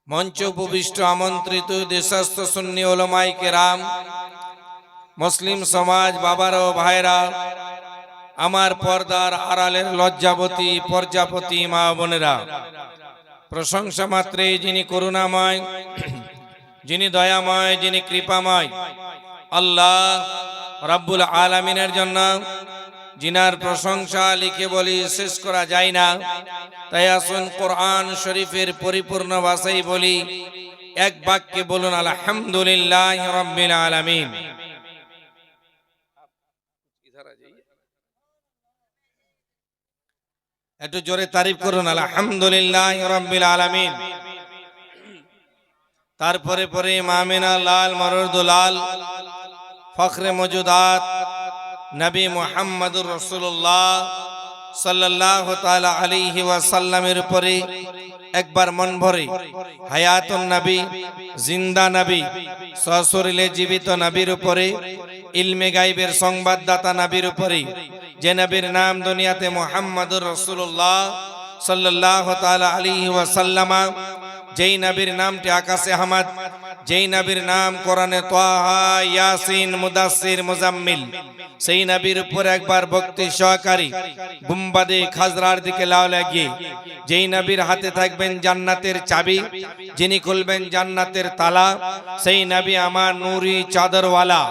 মঞ্চ উপবিষ্ট আমন্ত্রিত দেশস্থ সুন্নি উলামায়ে কেরাম, মুসলিম সমাজ, বাবারা ও ভাইরা, আমার পর্দার আড়ালের লজ্জাবতী প্রজাপতি মা বোনেরা, প্রশংসা মাত্রে যিনি করুণাময়, যিনি দয়াময়, যিনি কৃপাময় আল্লাহ রাব্বুল আলামিনের জন্য, जिनार प्रशंसा लिखे बोली शेष करा जाए ना, ताई आसुन कुरआन शरीफेर परिपूर्ण भाषाय बोली, एक वाक्ये बोलुन आलহামদুলিল্লাহি রাব্বিল আলামিন। একটু জোরে তারিফ করুন আলহামদুলিল্লাহি রাব্বিল আলামিন। তারপরে পরে মামিনা লাল মরদুলাল ফখরে মওজুদাত नबी मुहम्मदुर रसूलुल्लाह सल्लल्लाहु ताला अलैहि वसल्लमेर उपरे एक बार मन भरे हायातुन नबी, जिंदा नबी, सशरीरे जीवित नबीर उपरे, इल्मे गायबेर संबाददाता नबीर उपरे, जे नबीर नाम दुनियाते मुहम्मदुर रसूलुल्लाह सल्लल्लाहु ताला अलैहि वसल्लम, যেই নবীর নামটি আকাশে আহমদ, যেই নবীর নাম কোরআনে তাহা, ইয়াসিন, মুদাসসির, মুজাম্মিল, সেই নবীর উপর একবার ভক্তি সহকারী গুম্বাদে খাজরার দিকে লাও লাগিয়ে, যেই নবীর হাতে থাকবেন জান্নাতের চাবি, যিনি খুলবেন জান্নাতের তালা, সেই নবী আমার নূরি চাদরওয়ালা,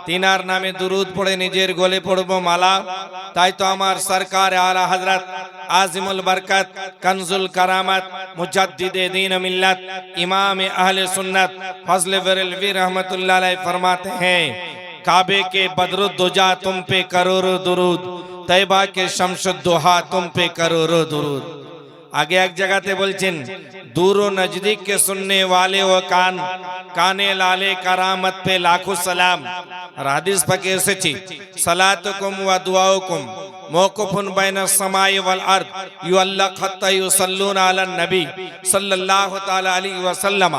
তিনার নামে দুরুদ পড়ে নিজের গলে পড়ব মালা। তাই তো আমার সরকার আলা হযরত आजिमुल बरकत, कंजुल करामत, मुजद्दिदे दीन मिल्लत, इमाम अहले सुन्नत फजल बरेलवी रहमतुल्लाह अलैह फरमाते हैं, काबे के बदरुद्दुजा तुम पे करोड़ों दुरूद, तैबा के शम्सुद्दुहा तुम पे करोड़ों दुरूद। आगे एक जगह ते बोलছেন, दूर व नजदीक के सुनने वाले व कान, काने लाले करामत पे लाखों सलाम। और हदीस पाके এসেছে, सलातुकुम व दुआउकुम मौकुफुन बैन समाई वल अर्द युअल्लाह हत्ता युसल्लूना अला नबी सल्लल्लाहु ताला अलैहि वसल्लम।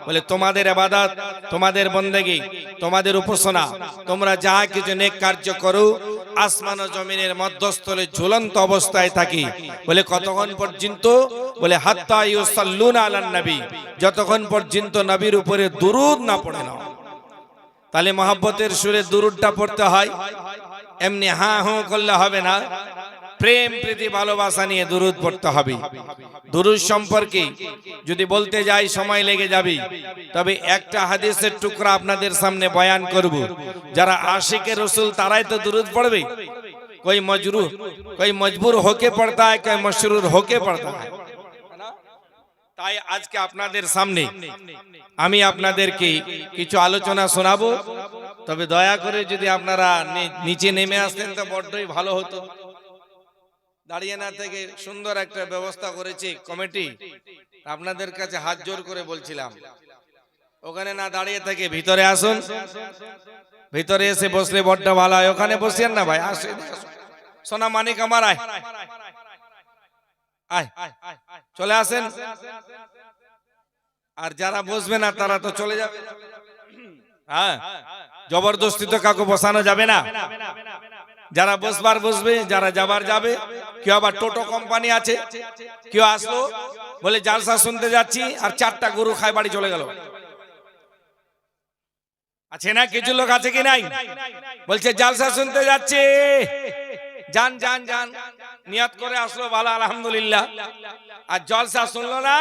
বলে তোমাদের ইবাদত, তোমাদের বন্দেগী, তোমাদের উপাসনা, তোমরা যা কিছু নেক কার্য করো, আসমান ও জমিনের মধ্যস্থলে ঝুলন্ত অবস্থায় থাকি। বলে কতক্ষণ পর্যন্ত? বলে হাত্তা ইউসাল্লুনা আলান নবী, যতক্ষণ পর্যন্ত নবীর উপরে দুরূদ না পড়ে নাও। তাহলে মহব্বতের সুরে দুরূদটা পড়তে হয়, এমনি হ্যাঁ হুঁ করলে হবে না, প্রেম প্রীতি ভালোবাসা নিয়ে দুরূদ পড়তে হবে। দুরূদ সম্পর্কে যদি বলতে যাই সময় লেগে যাবে, তবে একটা হাদিসের টুকরা আপনাদের সামনে বয়ান করব। যারা আশিকে রসুল তারাই তো দুরূদ পড়বে, कोई मजबूर होके पढ़ता है, कोई मशरूर होके पढ़ता है। তাই আজকে আপনাদের সামনে আমি আপনাদেরকে কিছু আলোচনা শোনাবো, তবে দয়া করে যদি আপনারা নিচে নেমে আসতেন তো বড়ই ভালো হতো। দাঁড়িয়ে না থেকে সুন্দর একটা ব্যবস্থা করেছে কমিটি, আপনাদের কাছে হাত জোর করে বলছিলাম, ওখানে না দাঁড়িয়ে থেকে ভিতরে আসুন, ভিতরে এসে বসলে বড় ভালো হয়। ওখানে বসিয়েন না ভাই, আসেন সোনা মানিক আমার, আয় আয় চলে আসেন। আর যারা বসবে না তারা তো চলে যাবে। হ্যাঁ, জবরদস্তি তো কাউকে বসানো যাবে না। যারা বসবার বসবে, যারা যাবার যাবে। কেউ আবার টোটো কোম্পানি আছে, কেউ আসলো বলে জালসা শুনতে যাচ্ছি, আর 4টা গরু খায় বাড়ি চলে গেল। আছে না কিছু লোক, আছে কি নাই? বলছে জালসা শুনতে যাচ্ছে, যান যান যান, নিয়ত করে আসলো ভালো আলহামদুলিল্লাহ, আর জলসা শুনলো না,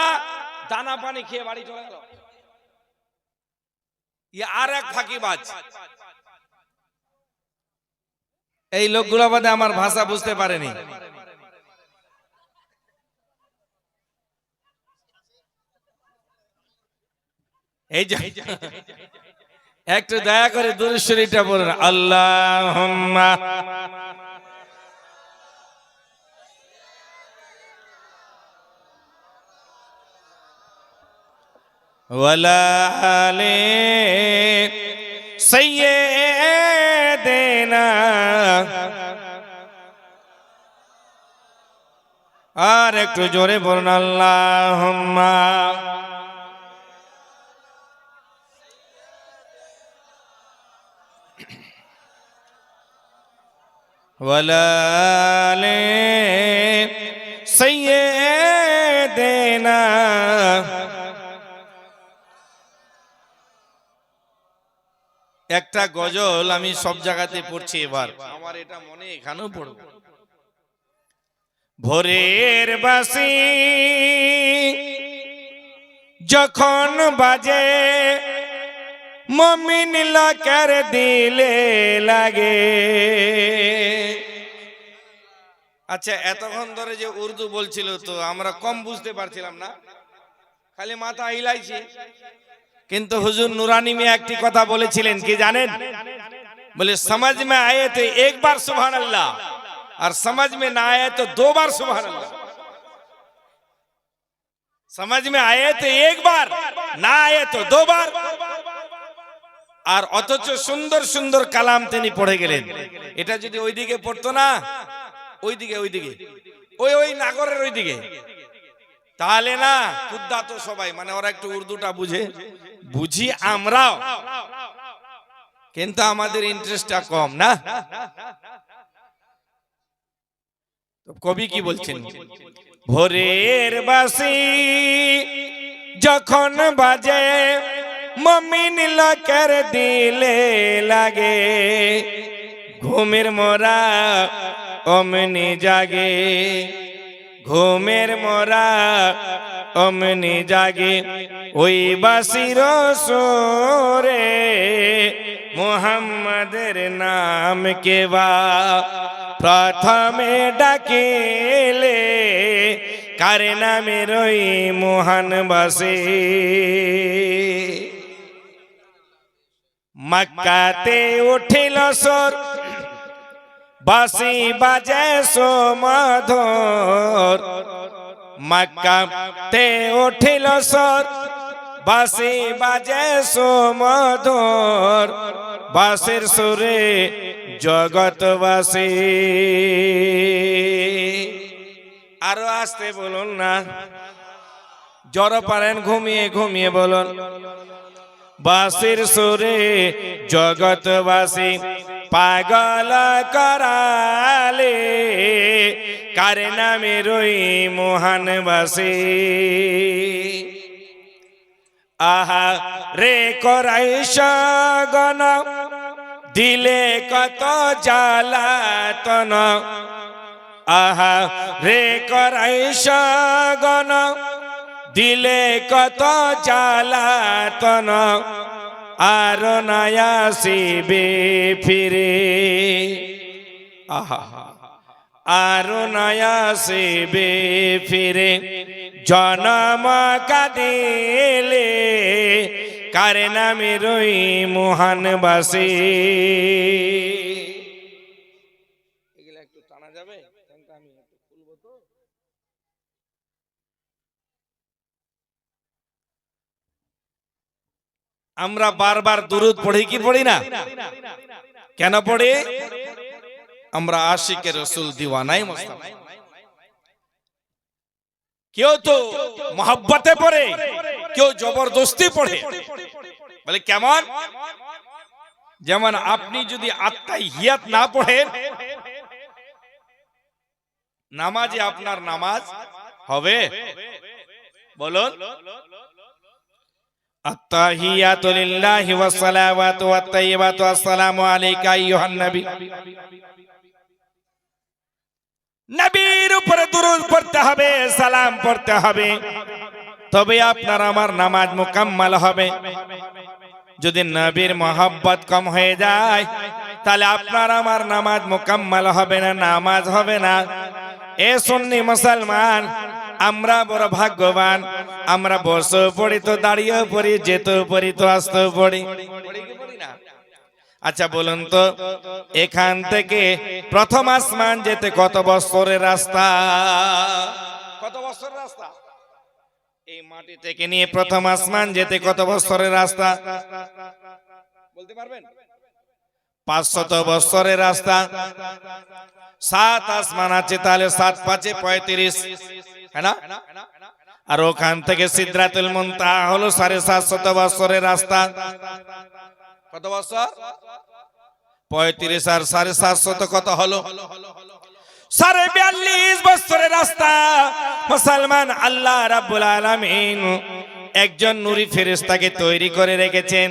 দানা পানি খেয়ে বাড়ি চলে গেল। আর এক ফাঁকিবাজ। এই লোকগুলো বাদে আমার ভাষা বুঝতে পারেনি। এই যে একটু দয়া করে দুরূদ শরীফটা পড়ুন, আল্লাহুম্মা ওয়ালা আলি সাইয়্যিদিনা। আর একটু জোরে বলুন, আল্লাহুম্মা ওয়ালা আলি সাইয়্যিদিনা একটা গজল আমি সব জায়গাতে পড়ছি, এবার আমার এটা মনে এখানেও পড়ব। ভোরের বাঁশি যখন বাজে মুমিন লোকের দিলে লাগে। আচ্ছা, এতক্ষণ ধরে যে উর্দু বলছিল তো আমরা কম বুঝতে পারছিলাম না, খালি মাথা হিলাইছি। কিন্তু হুজুর নুরানি মে একটি কথা বলেছিলেন, কি জানেন? বলে समझ में आए तो एक बार सुभान अल्लाह और समझ में ना आए तो 2 बार सुभान अल्लाह। समझ में आए तो एक बार, ना आए तो 2 बार। আর অথচ সুন্দর সুন্দর কালাম তিনি পড়ে গেলেন। এটা যদি ওইদিকে পড়তো না, ওইদিকে ওই নাগরের ওইদিকে, তাহলে না কুদ্দা তো সবাই, মানে ওরা একটু উর্দুটা বুঝি আমরাও, কিন্তু আমাদের ইন্টারেস্টটা কম না। তো কবি কি বলছেন? ভোরের বাঁশি যখন বাজে মুমিন লোকের দিলে লাগে, ঘুমের মোরা অমনি জাগে, ঘুমের মোরা অমনি জাগে, ওই বাঁশির সুরে মুহাম্মাদের নাম কেবা প্রথমে ডাকিলে, কার নামে রই মহান বাঁশি। মক্কাতে উঠিল সোর বাঁশি বাজে সুমধুর, মক্কাতে উঠিল সোর বাঁশি বাজে সুমধুর, বাঁশির সুরে জগৎবাসী। আরো আসতে বলুন না, জ্বর পারেন ঘুমিয়ে ঘুমিয়ে বলুন। বাঁশির সুরে জগৎবাসী পাগল করালে, কার নামে রই মহান বাঁশি। আহা রে করাইশ গণ দিলে কত জ্বালাতন, আহা রে করাইশ গণ দিলে কত জ্বালাতন, আর নয়া আসিবে ফিরে, আহা আর নয়া আসিবে ফিরে, জনম কাঁদিলে, কার নামে রই মহান বাঁশি। এগুলা একটু টানা যাবে, আমি একটু খুলবো তো। আমরা বারবার দুরুদ পড়ি কি পড়ি না? কেন পড়ি? আমরা আশিকে রসুল দিওয়ানাই মুস্তাফা। কেউ তো মোহাব্বতে পড়ে, কেউ জবরদস্তি পড়ে। বলে কেমন? যেমন আপনি যদি আত্তাহিয়াত না পড়েন, নামাজে আপনার নামাজ হবে? বলুন। আত্তাহিয়াতু লিল্লাহি ওয়াস সালাওয়াতু ওয়াত তাইয়্যিবাতু আসসালামু আলাইকা আইয়ুহান নবী। নবীর উপরে দুরূদ পড়তে হবে, সালাম পড়তে হবে, তবে আপনার আমার নামাজ মুকাম্মাল হবে। যদি নবীর মহব্বত কম হয়ে যায়, তাহলে আপনার আমার নামাজ মুকাম্মাল হবে না, নামাজ হবে না। এ সুন্নি মুসলমান, আমরা বড় ভাগ্যবান। আমরা বসেও পড়ি তো, দাঁড়িয়েও পড়ি, যেতেও পড়ি তো, আসতেও পড়ি। আচ্ছা বলুন তো, এখান থেকে প্রথম আসমান যেতে কত বছরের রাস্তা? কত বছরের রাস্তা? এই মাটি থেকে নিয়ে প্রথম আসমান যেতে কত বছরের রাস্তা বলতে পারবেন? 500 বছরের রাস্তা। 7 আসমান আছে, তাহলে 7 5 35, হ্যাঁ না? আর ওখান থেকে সিদরাতুল মুনতাহা হলো 750 বছরের রাস্তা। কত বছর? 35 আর 750 কত হলো? 42.5 বছরের রাস্তা। মুসলমান, আল্লাহ রাব্বুল আলামিন একজন নূরি ফেরেশতাকে তৈরি করে রেখেছেন,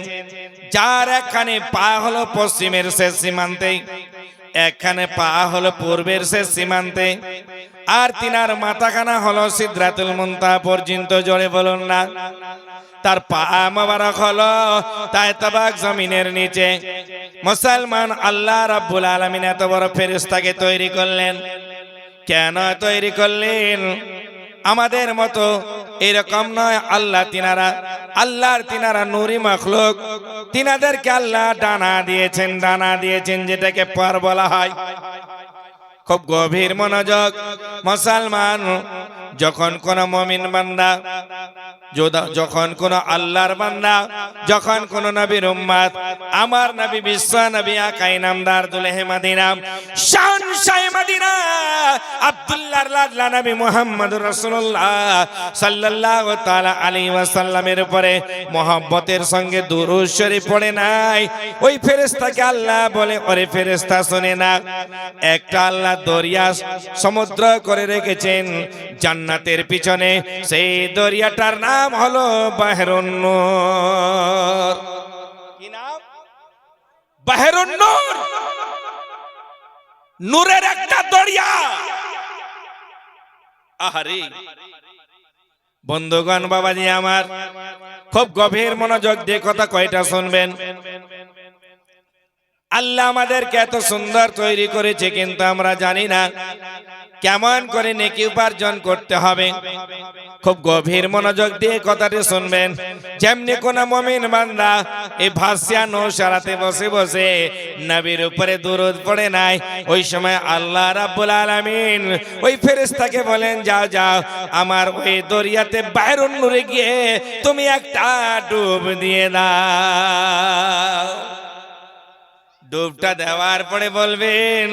যার একখানে পা হলো পশ্চিমের শেষ সীমান্তে, একখানে পা হলো পূর্বের শেষ সীমান্তে, আর তিনার মাথাখানা হলো সিদরাতুল মুনতাহা পর্যন্ত। জোরে বলুন না। তার পা মোবারক হলো তায়তাবাক জমিনের নিচে। মুসলমান, আল্লাহ রাব্বুল আলামিন এত বড় ফেরেশতাকে তৈরি করলেন। কেন তৈরি করলেন? আমাদের মতো এরকম নয়। আল্লাহর তিনারা নূরি মাখলুক। তিনাদেরকে আল্লাহ ডানা দিয়েছেন, যেটাকে পার বলা হয়। খুব গভীর মনোযোগ মুসলমান। যখন কোন মুমিন বান্দা, যখন কোন আল্লাহর বান্দা, যখন কোন নবীর উম্মত, আমার নবী বিশ্ব নবী আকাই নামদার দুলহে মদিনা, শাহনশাহ মদিনা, আব্দুল্লাহর লাডলা নবী মুহাম্মদুর রাসূলুল্লাহ সাল্লাল্লাহু তাআলা আলাইহি ওয়াসাল্লামের উপরে মহব্বতের সঙ্গে দুরূদ শরীফ পড়ে নাই, ওই ফেরেশতাকে আল্লাহ বলে, ওরে ফেরেশতা শুনে না, একটা আল্লাহ দরিয়া সমুদ্র করে রেখেছেন জান্নাতের পিছনে। সেই দরিয়াটার নাম হলো বাহরুন নূর। কি নাম? বাহরুন নূর। নূরের একটা দরিয়া। আহারে বন্ধুগণ, বাবাজি আমার, খুব গভীর মনোযোগ দিয়ে কথা কয়টা শুনবেন। আল্লাহ আমাদেরকে এত সুন্দর তৈরি করেছে, কিন্তু আমরা জানি না কেমন করে নেকি উপার্জন করতে হবে। খুব গভীর মনোযোগ দিয়ে কথাটি শুনবেন। যেমনি কোন মুমিন বান্দা এই ভাসিয়া নৌসারাতে বসে বসে নবীর উপরে দুরূদ পড়ে নাই, ওই সময় আল্লাহ রাব্বুল আলামিন ওই ফেরেশতাকে বলেন, যাও যাও, আমার ওই দরিয়াতে বাহরুন নূরে গিয়ে তুমি একটা ডুব দিয়ে দাও। ডুবটা দেওয়ার পরে বলবেন,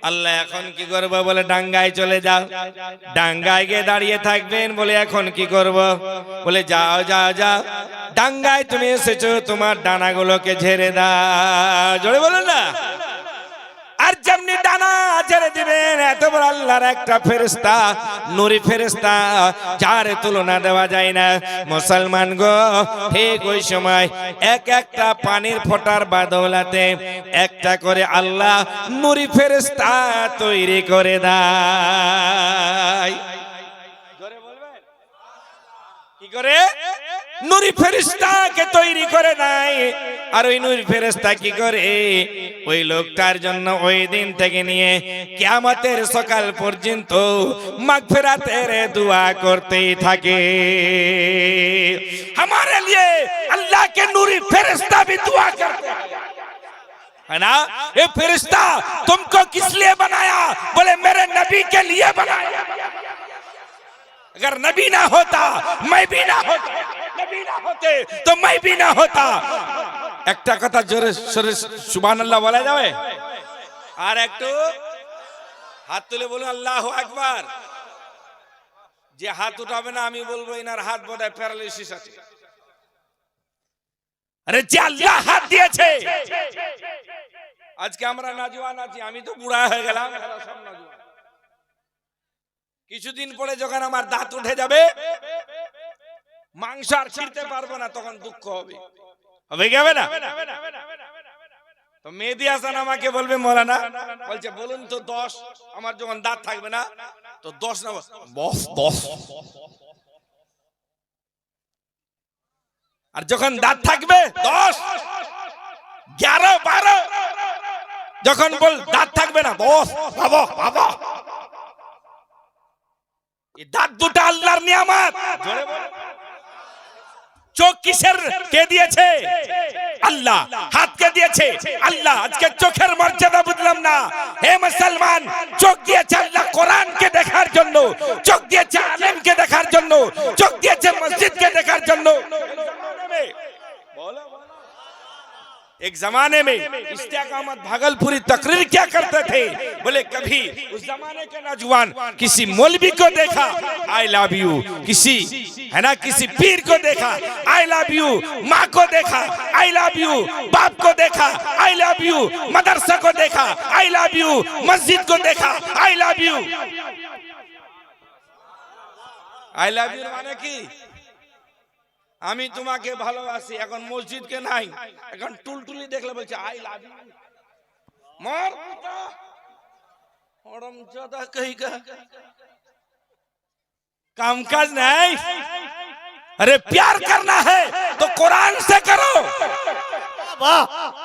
আল্লাহ এখন কি করব? বলে, ডাঙ্গায় চলে যাও। ডাঙ্গায় গিয়ে দাঁড়িয়ে থাকবেন। বলে, এখন কি করব? বলে, যাও যাও যাও, ডাঙ্গায় তুমি এসেছো, তোমার ডানাগুলোকে ঝেড়ে দাও। জোরে বলুন না। আর যেমনি ডানা ছেড়ে দিবেন, এত বড় আল্লাহর একটা ফেরেশতা, নূরি ফেরেশতা, যার তুলনা দেওয়া যায় না। মুসলমান গো, ঠিক ওই সময় এক একটা পানির ফোঁটার বাদলাতে একটা করে আল্লাহ নূরি ফেরেশতা তৈরি করে দেয়। জোরে বলবেন। কি করে? নূরি ফেরেশতাকে তৈরি করে দেয়। আর ওই নূরি ফেরেশতা কি করে? ওই লোকটার জন্য ওই দিন থেকে নিয়ে কিয়ামতের সকাল পর্যন্ত মাগফিরাতের দোয়া করতেই থাকে। हमारे लिए अल्लाह के नूरी फरिश्ता भी दुआ करते हैं, है ना? ये फरिश्ता तुमको किस लिए बनाया? बोले, मेरे नबी के लिए बनाया। अगर नबी ना होता, मैं भी ना होता, नबी ना होते तो मैं भी ना होता। একটা কথা জোরে সোরে সুবহানাল্লাহ বলা যাবে? আর একটু হাত তুলে বলুন আল্লাহু আকবার। যে হাত উঠাবে না, আমি বলবো এনার হাত বোধহয় প্যারালাইসিস আছে। আরে যে আল্লাহ হাত দিয়েছে, আজকে আমরা নাজওয়ান আছি, আমি তো বুড়া হয়ে গেলাম, সব নাজওয়ান। কিছুদিন পরে যখন আমার দাঁত উঠে যাবে, মাংস আর ছিঁড়তে পারবো না, তখন দুঃখ হবে। হবে কি হবে না? তো মেহেদী হাসান আমাকে বলবে, মৌলানা বলছে, বলুন তো 10, আমার যখন দাঁত থাকবে না তো 10 না, 10। আর যখন দাঁত থাকবে 10, 11, 12, যখন বল দাঁত থাকবে না 10, বাবা বাবা। এই দাঁত দুটো আল্লাহর নিয়ামত। জোরে বল। চোখ কিসের কে দিয়েছে? আল্লাহ। হাত কে দিয়েছে? আল্লাহ। আজকে চোখের মর্যাদা বুঝলাম না। হে মুসলমান, চোখ দিয়েছে আল্লাহ কোরআনকে দেখার জন্য, চোখ দিয়েছে আলেমকে দেখার জন্য, চোখ দিয়েছে মসজিদকে দেখার জন্য। एक जमाने में इश्तियाक अहमद भागलपुरी तकरीर क्या करते थे? बोले, कभी उस जमाने के नौजवान किसी मौलवी को देखा, आई लव यू, किसी है ना, किसी पीर को देखा, आई लव यू, माँ को देखा, आई लव यू, बाप को देखा, आई लव यू, मदरसा को देखा, आई लव यू, मस्जिद को देखा, I love you. I love you माने की আমি তোমাকে ভালোবাসি। এখন মসজিদকে নাই, এখন টুলটুলি দেখলে বলছে আই লাভ ইউ। মার হরামজাদা কইগা, कामकाज नहीं। अरे प्यार करना है तो कुरान से करो,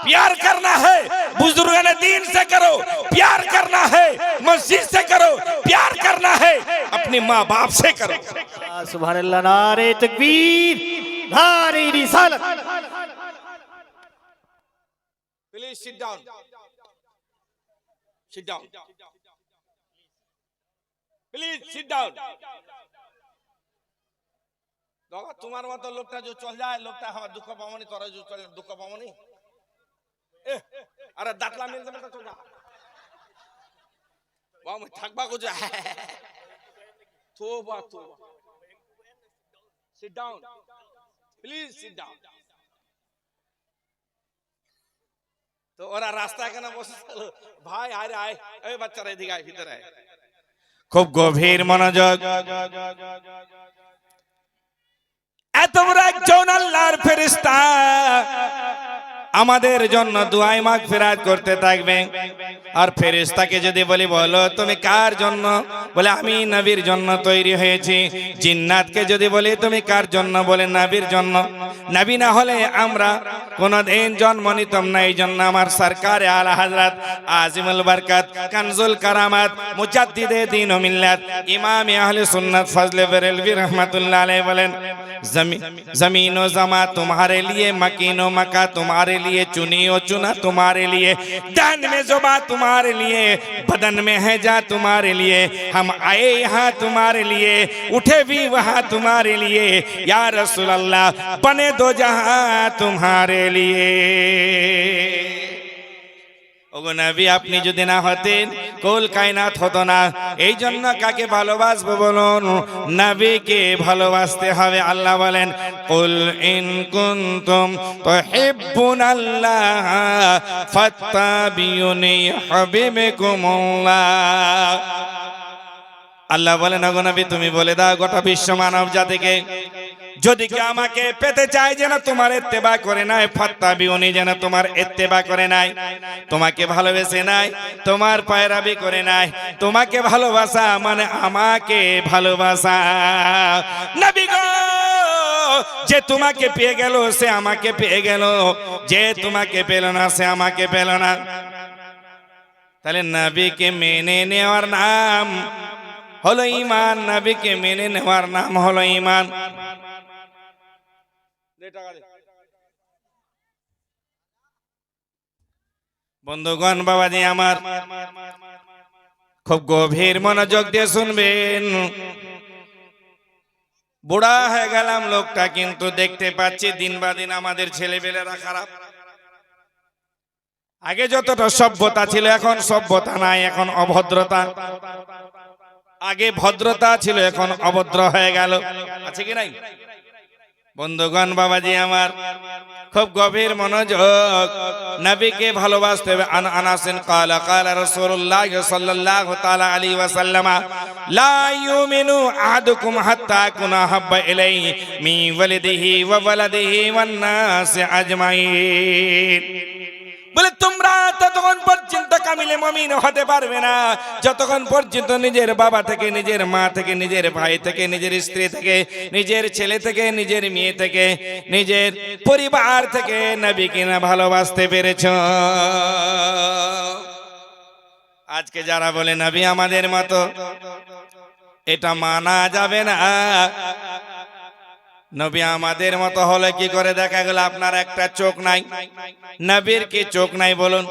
प्यार करना है बुजुर्ग ने दीन से करो, प्यार करना है मस्जिद से करो, प्यार करना है अपने माँ बाप से करो। सुभान अल्लाह, नारे तकबीर, नारे रिसालत। Please sit down, sit down, please sit down. তোমার মতো লোকটা যে চল যায়, লোকটা আমার দুঃখ পামনি, তোরা যে চল দুঃখ পামনি। আরে দাঁতলা মিলতে মিলতে চল যা, বাবা থাকবা কোজা। তোবা তোবা, sit down, please sit down. তো ওরা রাস্তায় কেন বসেছিল? ভাই আরে আয়, এই বাচ্চারা এদিকে আয়, ভিতরে আয়। খুব গভীর মনোযোগ। এত বড় একজন আল্লাহর ফেরেশতা আমাদের জন্য দুআয়ে মাগফিরাত করতে থাকবে। আর ফেরেশতাকে যদি বলি বলো তুমি কার জন্য, বলে আমি নবীর জন্য তৈরি হয়েছি। জিন্নাতকে যদি বলি তুমি কার জন্য, বলে নবীর জন্য। নবী না হলে আমরা কোনদিন জন্ম নিতাম না। এই জন্য আমার সরকারে আলা হযরত আজিমুল বরকত কানজুল কারামাত মুজাদ্দিদে দ্বীন ও মিল্লাত ইমাম আহলে সুন্নাত ফজলে বেরেলভী रहमतुल्लाह अलैह বলেন, जमीन व जमा तुम्हारे लिए, मकीन व मका तुम्हारे लिए, चुनी व चुना तुम्हारे लिए, दान में जुबा तुम्हारे लिए, बदन में है जा तुम्हारे लिए, हम आए यहाँ तुम्हारे लिए, उठे भी वहाँ तुम्हारे लिए, या रसूल अल्लाह बने दो जहाँ तुम्हारे लिए। ওগো নবী আপনি যদি না হতেন কুল কায়নাত হতো না। এই জন্য কাকে ভালোবাসবো বলুন? নবীকে ভালোবাসতে হবে। আল্লাহ বলেন কুল ইন কুনতুম তুহিব্বুনাল্লাহ ফাত্তাবিউনি হাবিবকুমুল্লাহ। আল্লাহ বলেন ওগো নবী তুমি বলে দাও গোটা বিশ্ব মানব জাতিকে, যদি কে আমাকে পেতে চায় যেন তোমার ইত্তেবা করে নাই, ফাত্তাবিউনি যেন তোমার ইত্তেবা করে নাই, তোমাকে ভালোবেসে নাই, তোমার পায়রাবি করে নাই। তোমাকে ভালোবাসা মানে আমাকে ভালোবাসা। নবী গো যে তোমাকে পেয়ে গেল সে আমাকে পেয়ে গেল, যে তোমাকে পেল না সে আমাকে পেল না। তাহলে নবীকে মেনে নেওয়ার নাম হলো ঈমান, নবীকে মেনে নেওয়ার নাম হলো ঈমান। বন্ধুগণ বাবাজি আমার খুব গভীর মনোযোগ দিয়ে শুনবেন। বুড়া হয়ে গেলাম লোকটা, কিন্তু দেখতে পাচ্ছি দিন বা দিন আমাদের ছেলেবেলেরা খারাপ। আগে যতটা সভ্যতা ছিল এখন সভ্যতা নাই, এখন অভদ্রতা। আগে ভদ্রতা ছিল এখন অভদ্র হয়ে গেল, আছে কি নাই? বন্ধুগণ বাবাজি আমার খুব গভীর মনোযোগ। নবীকে ভালোবাসতে হবে। আনাসিন ক্বালা ক্বালা রাসূলুল্লাহ সাল্লাল্লাহু তাআলা আলাইহি ওয়াসাল্লাম লা ইউমিনু আহাদুকুম হাত্তা কুনা হাব্বা ইলাইহি মিন ওয়ালিদিহি ওয়া ওয়ালাদিহি ওয়ান নাসি আজমাইন। বলে তোমরা ততক্ষণ পর্যন্ত কামিলে মুমিন হতে পারবে না যতক্ষণ পর্যন্ত নিজের বাবা থেকে, নিজের মা থেকে, নিজের ভাই থেকে, নিজের স্ত্রী থেকে, নিজের ছেলে থেকে, নিজের মেয়ে থেকে, নিজের পরিবার থেকে নবীকে না ভালোবাসতে পেরেছো। আজকে যারা বলে নবী আমাদের মতো, এটা মানা যাবে না। নবী আমাদের মতো হলে কি করে দেখা গেল আপনার একটা চোখ নাই, নবীর কি চোখ নাই বলুন?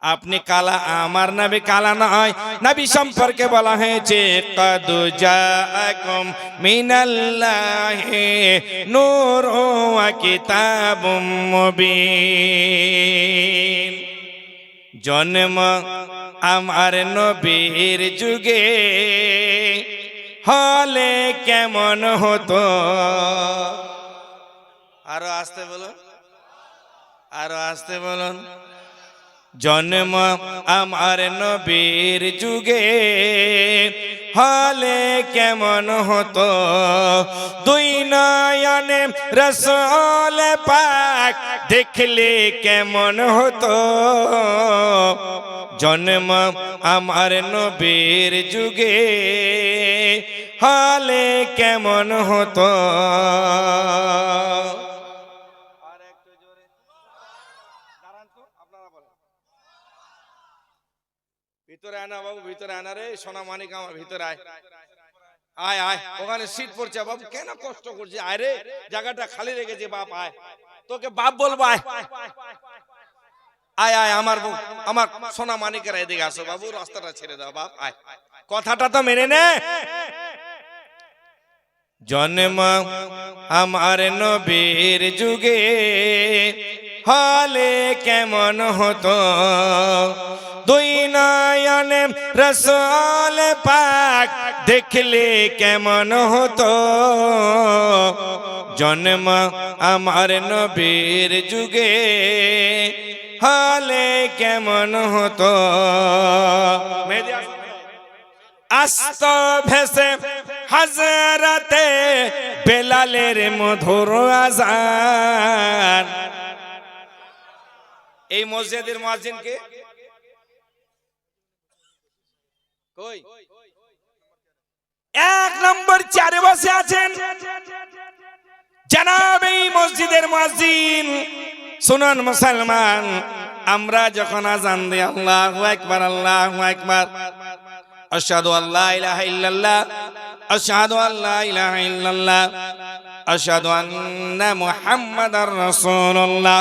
আপনি কালা, আমার নবী কালা নয়। নবী সম্পর্কে বলা হয়েছে কদ জাআকুম মিনাল্লাহি নূরুন ওয়া কিতাবুম মুবিন। জন্ম আমার নবীর যুগে হলে কেমন হতো। আরো আসতে বলুন, আরো আসতে বলুন। জন্ম আমার নবীর যুগে হলে কেমন হতো, দুই নয়নে রাসূল পাক দেখলে কেমন হতো। জন্ম আমার নবীর যুগে হলে কেমন হতো। ভিতরে আনা বাবু, ভিতরে আনা রে, সোনা মানিক আমার ভিতরে আয়, আয় আয়, ওখানে সিট পড়ছে বাবু, কেন কষ্ট করছে, আয় রে, জায়গাটা খালি রেখেছে বাপ, আয়, তোকে বাপ বলবো, আয় আয় আয়, আমার সোনা মানিকের এদিকে আসো বাবু, রাস্তাটা ছেড়ে দাও বাপ, আয়, কথাটা তো মেনে নে। জন্ম আমার নবীর যুগে হলে কেমন হতো, দুই নয়নে রাসূল পাক দেখলে কেমন হতো। জন্ম আমার নবীর যুগে হলে কেমন হতো। আস্ত ভেসে হযরতে বেলালের মধুর আযান। এই মসজিদের মুয়াজ্জিন কে? কই? এক নম্বর চেয়ারে বসে আছেন জনাব এই মসজিদের মুয়াজ্জিন। শুনুন মুসলমান, আমরা যখন আযান দিই আল্লাহু আকবার, আল্লাহু আকবার, আশহাদু আল্লা ইলাহা ইল্লাল্লাহ, আশহাদু আল্লা ইলাহা ইল্লাল্লাহ, আশহাদু আন্না মুহাম্মাদার রাসূলুল্লাহ,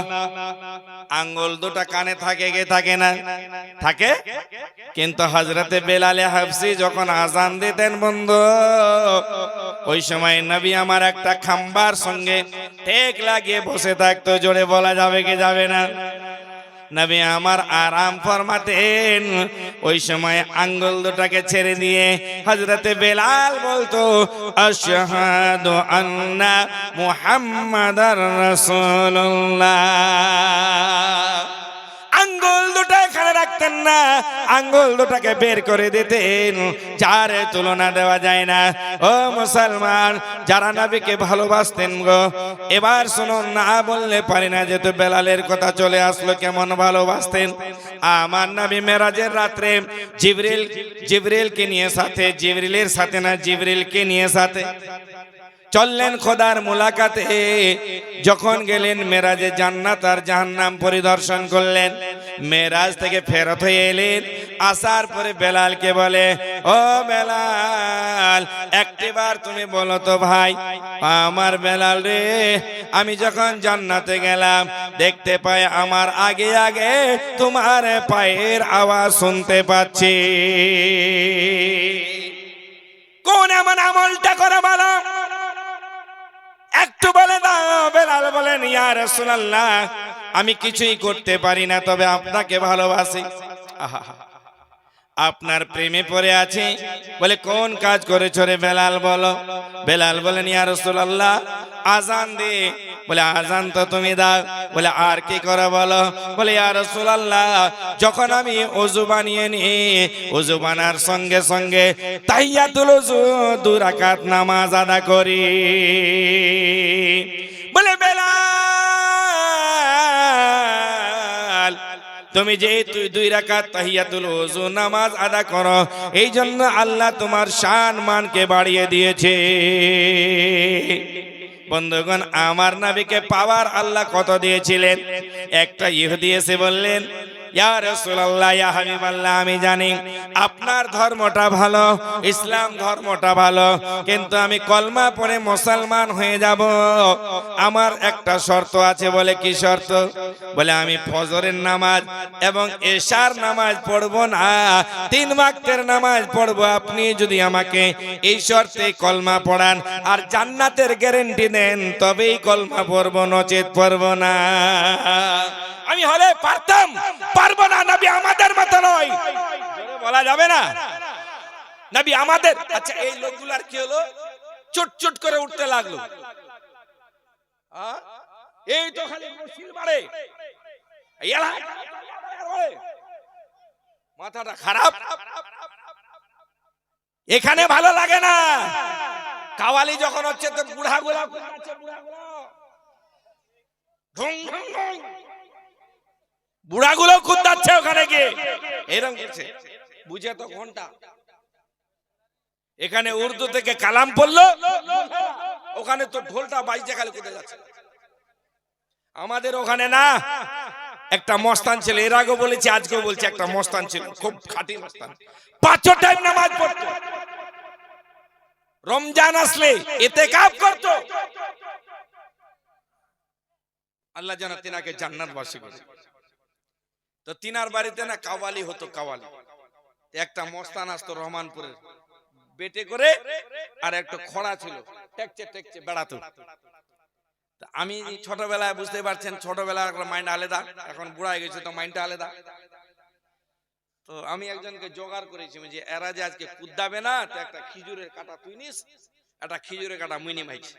আঙ্গুল দুটো কানে থাকে কে থাকে না? থাকে। কিন্তু হযরতে বেলালে হাবশী যখন আযান দিতেন বন্ধু, ওই সময় নবী আমার একটা খাম্বার সঙ্গে ঠেক লাগিয়ে বসে থাকতো। জোরে বলা যাবে কি যাবে না? নবী আমার আরাম ফরমাতেন। ওই সময় আঙ্গুল দুটাকে ছেড়ে দিয়ে হযরতে বেলাল বলতো আশহাদু আন্না মুহাম্মাদার রাসূলুল্লাহ। আঙ্গুল দুটো এখানে রাখতেন না, আঙ্গুল দুটাকে বের করে দিতেন, যার তুলনা দেওয়া যায় না। ও মুসলমান, যারা নবীকে ভালোবাসতেন গো, এবার শুনুন, না বললে পারি না, যেহেতু বেলালের কথা চলে আসলো, কেমন ভালোবাসতেন আমার নবী। মেরাজের রাত্রে জিবরিলকে নিয়ে সাথে, জিবরিলের সাথে না, জিবরিলকে নিয়ে সাথে চললেন খোদার মুলাকাতে। যখন গেলেন মেরাজে, জান্নাত আর জাহান্নাম পরিদর্শন করলেন। মেরাজ থেকে ফেরত হয়ে এলেন, আসার পরে বেলালকে বলে, ও বেলাল, একটিবার তুমি বলো তো ভাই, আমার বেলাল রে, আমি যখন জান্নাতে গেলাম দেখতে পাই আমার আগে আগে তোমার পায়ের আওয়াজ শুনতে পাচ্ছি, কোন এমন আমলটা করে বলো, একটু বলে দাও। বেলাল বলেন, ইয়া রাসূলুল্লাহ, আমি কিছুই করতে পারি না, তবে আপনাকে ভালোবাসি, আপনার প্রেমে পড়ে আছি। বলে, কোন কাজ করেছো রে বেলাল বলো। বেলাল বলেন, ইয়া রাসূলুল্লাহ, আযান দে। বলে, আযান তো তুমি দাও। বলে, আর কি করে বলো। বলে, ইয়া রাসূলুল্লাহ, যখন আমি ওযু বানিয়ে নিই, ওযু বানার সঙ্গে সঙ্গে তাহিয়াতুল ওযু 2 রাকাত নামাজ আদা করি। বলে, বেলাল, তুমি যে 2 রাকাত তাহিয়াতুল ওযু নামাজ আদা করো, এই জন্য আল্লাহ তোমার শান মানকে বাড়িয়ে দিয়েছে। বন্ধুগণ, আমার নবীকে পাওয়ার আল্লাহ কত দিয়েছিলেন। একটা ইহুদি এসে বললেন, ইয়া রাসূলুল্লাহ, ইয়া হাবিবাল্লাহ, আমি জানি আপনার ধর্মটা ভালো, ইসলাম ধর্মটা ভালো, কিন্তু আমি কলমা পড়ে মুসলমান হয়ে যাব। আমার একটা শর্ত আছে। বলে, কি শর্ত? বলে, আমি ফজরের নামাজ এবং এশার নামাজ পড়বো না, 3 ওয়াক্তের নামাজ পড়বো। আপনি যদি আমাকে এই শর্তে কলমা পড়ান আর জান্নাতের গ্যারান্টি দেন, তবেই কলমা পড়বো, নচেত পড়বো না। আমি হলে পারতাম, পারবো না। নবী আমাদের মতো নয়, বলা যাবে না। নবী আমাদের। আচ্ছা, এই লোকগুলার কি হলো? চুটচুট করে উঠতে লাগলো। এই তো খালি মুশকিল বাড়ে। করে মাথাটা খারাপ। এখানে ভালো লাগে না। কাওয়ালি যখন হচ্ছে তো বুড়াগুলা কুদাচ্ছে, বুড়াগুলো কুদাচ্ছে ওখানে গিয়ে এরকম করছে, বুঝে তো ঘন্টা। এখানে উর্দু থেকে কালাম পড়লো, ওখানে তো ঢোলটা বাজছে খালি কুদে যাচ্ছে। আমাদের ওখানে না একটা মস্তান ছিল, এর আগে বলেছি আজকেও বলছি, একটা মস্তান ছিল খুব খাঁটি মস্তান, 5 টাইম নামাজ পড়তো, রমজান আসলে ইতিকাফ করতো। আল্লাহ যেন তিনাকে জান্নাতবাসী করে। তো তিনার বাড়িতে না কাওয়ালি হতো, কাওয়ালি। একটা মস্তান আসতো রহমানপুরের, বেটে করে আর একটা খড়া ছিল, টেকচে টেকচে বেড়াতো। আমি ছোটবেলায় বুঝতে পারছেন, ছোটবেলায় মাইন্ড আলাদা, এখন বুড়া হয়ে গেছে তো মাইন্ডটা আলাদা। তো আমি একজনকে জোগাড় করেছি যে এরা যে আজকে কুদাবে না, তো একটা খিজুরের কাটা তুই নিস, একটা খিজুরের কাটা মুইনি মাইছি।